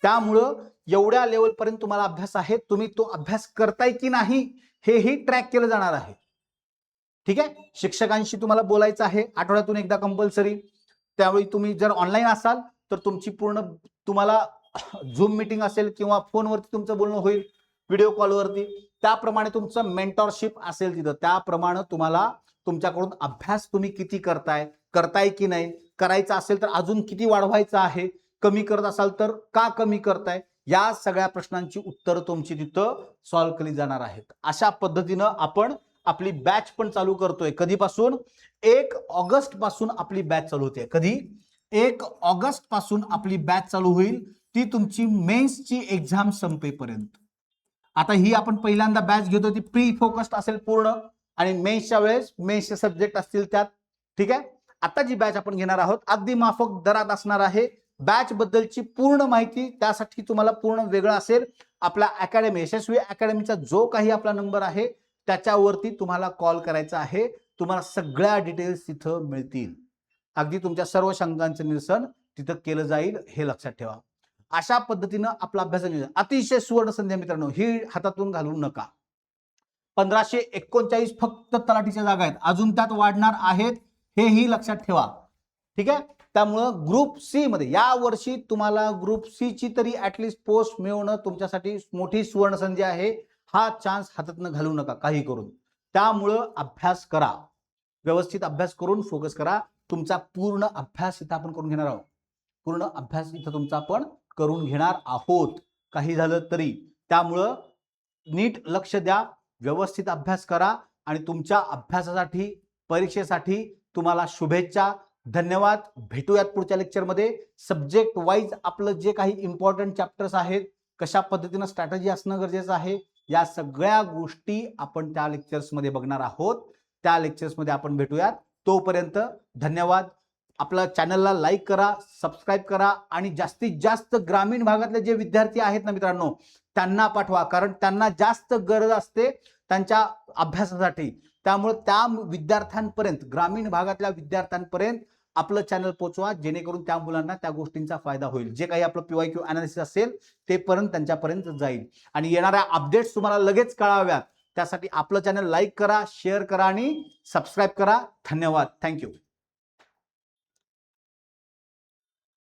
त्यामुळं एवढ्या लेवलपर्यंत तुम्हाला अभ्यास आहे. तुम्ही तो अभ्यास करताय की नाही हेही ट्रॅक केलं जाणार आहे. ठीक आहे. शिक्षकांशी तुम्हाला बोलायचं आहे आठवड्यातून एकदा कंपल्सरी. त्यावेळी तुम्ही जर ऑनलाईन असाल तर तुमची पूर्ण तुम्हाला झूम मीटिंग असेल किंवा फोनवरती तुमचं बोलणं होईल व्हिडिओ कॉलवरती. त्याप्रमाणे तुमचं मेंटॉरशिप असेल तिथं. त्याप्रमाणे तुम्हाला तुमच्याकडून अभ्यास तुम्ही किती करताय की नाही, करायचा असेल तर अजून किती वाढवायचं आहे, कमी करत असाल तर का कमी करताय, या सगळ्या प्रश्नांची उत्तर तुमची तिथं सॉल्व्ह केली जाणार आहेत. अशा पद्धतीनं आपण आपली बॅच पण चालू करतोय. कधीपासून 1 ऑगस्ट पासून आपली बॅच चालू होते. कधी 1 ऑगस्ट पासून आपली बॅच चालू होईल, ती तुमची मेन्सची एक्झाम संपेपर्यंत. आता ही आपण पहिल्यांदा बॅच घेतो ती प्री फोकस्ड असेल पूर्ण आणि मेन्सच्या वेळेस मेन्सचे सब्जेक्ट असतील त्यात. ठीक आहे. आता जी बॅच आपण घेणार आहोत अगदी माफक दरात असणार आहे. बॅच बद्दलची पूर्ण माहिती त्यासाठी तुम्हाला पूर्ण वेगळं असेल. आपला अकॅडमी यशस्वी अकॅडमीचा जो काही आपला नंबर आहे त्याच्यावरती तुम्हाला कॉल करायचा आहे. तुम्हाला सगळ्या डिटेल्स तिथं मिळतील. अगदी तुमच्या सर्व शंकांचं निरसन तिथं केलं जाईल, हे लक्षात ठेवा. अशा पद्धतीनं आपला अभ्यास अतिशय सुवर्ण संधी मित्रांनो, ही हातातून घालवू नका. 1539 फक्त तलाठीच्या जागा आहेत, अजून त्यात वाढणार आहेत, हेही लक्षात ठेवा. ठीक आहे. त्यामुळं ग्रुप सी मध्ये या वर्षी तुम्हाला ग्रुप सी ची तरी ऍटलिस्ट पोस्ट मिळवणं तुमच्यासाठी मोठी सुवर्ण संधी आहे. हा चान्स हातातनं घालवू नका काही करून. त्यामुळं अभ्यास करा, व्यवस्थित अभ्यास करून फोकस करा. तुमचा पूर्ण अभ्यास इथं आपण करून घेणार आहोत. पूर्ण अभ्यास इथं तुमचा आपण करून घेणार आहोत, काही झालं तरी. त्यामुळं नीट लक्ष द्या, व्यवस्थित अभ्यास करा आणि तुमच्या अभ्यासासाठी, परीक्षेसाठी तुम्हाला शुभेच्छा. धन्यवाद. भेटूयात पुढच्या लेक्चरमध्ये. सब्जेक्ट वाईज आपलं जे काही इम्पॉर्टंट चॅप्टर्स आहेत, कशा पद्धतीनं स्ट्रॅटेजी असणं गरजेचं आहे, या सगळ्या गोष्टी आपण त्या लेक्चर्समध्ये बघणार आहोत. त्या लेक्चर्समध्ये आपण भेटूयात. तोपर्यंत धन्यवाद. आपल्या चॅनलला लाईक करा, सबस्क्राईब करा आणि जास्तीत जास्त ग्रामीण भागातले जे विद्यार्थी आहेत ना मित्रांनो, त्यांना पाठवा, कारण त्यांना जास्त गरज असते त्यांच्या अभ्यासासाठी. त्यामुळे त्या विद्यार्थ्यांपर्यंत, ग्रामीण भागातल्या विद्यार्थ्यांपर्यंत आपलं चॅनल पोहोचवा, जेणेकरून त्या मुलांना त्या गोष्टींचा फायदा होईल. जे काही आपलं PYQ अनालिसिस असेल ते पर्यंत त्यांच्यापर्यंत जाईल आणि येणाऱ्या अपडेट्स तुम्हाला लगेच कळाव्यात, त्यासाठी आपलं चॅनल लाईक करा, शेअर करा आणि सबस्क्राईब करा. धन्यवाद. थँक्यू.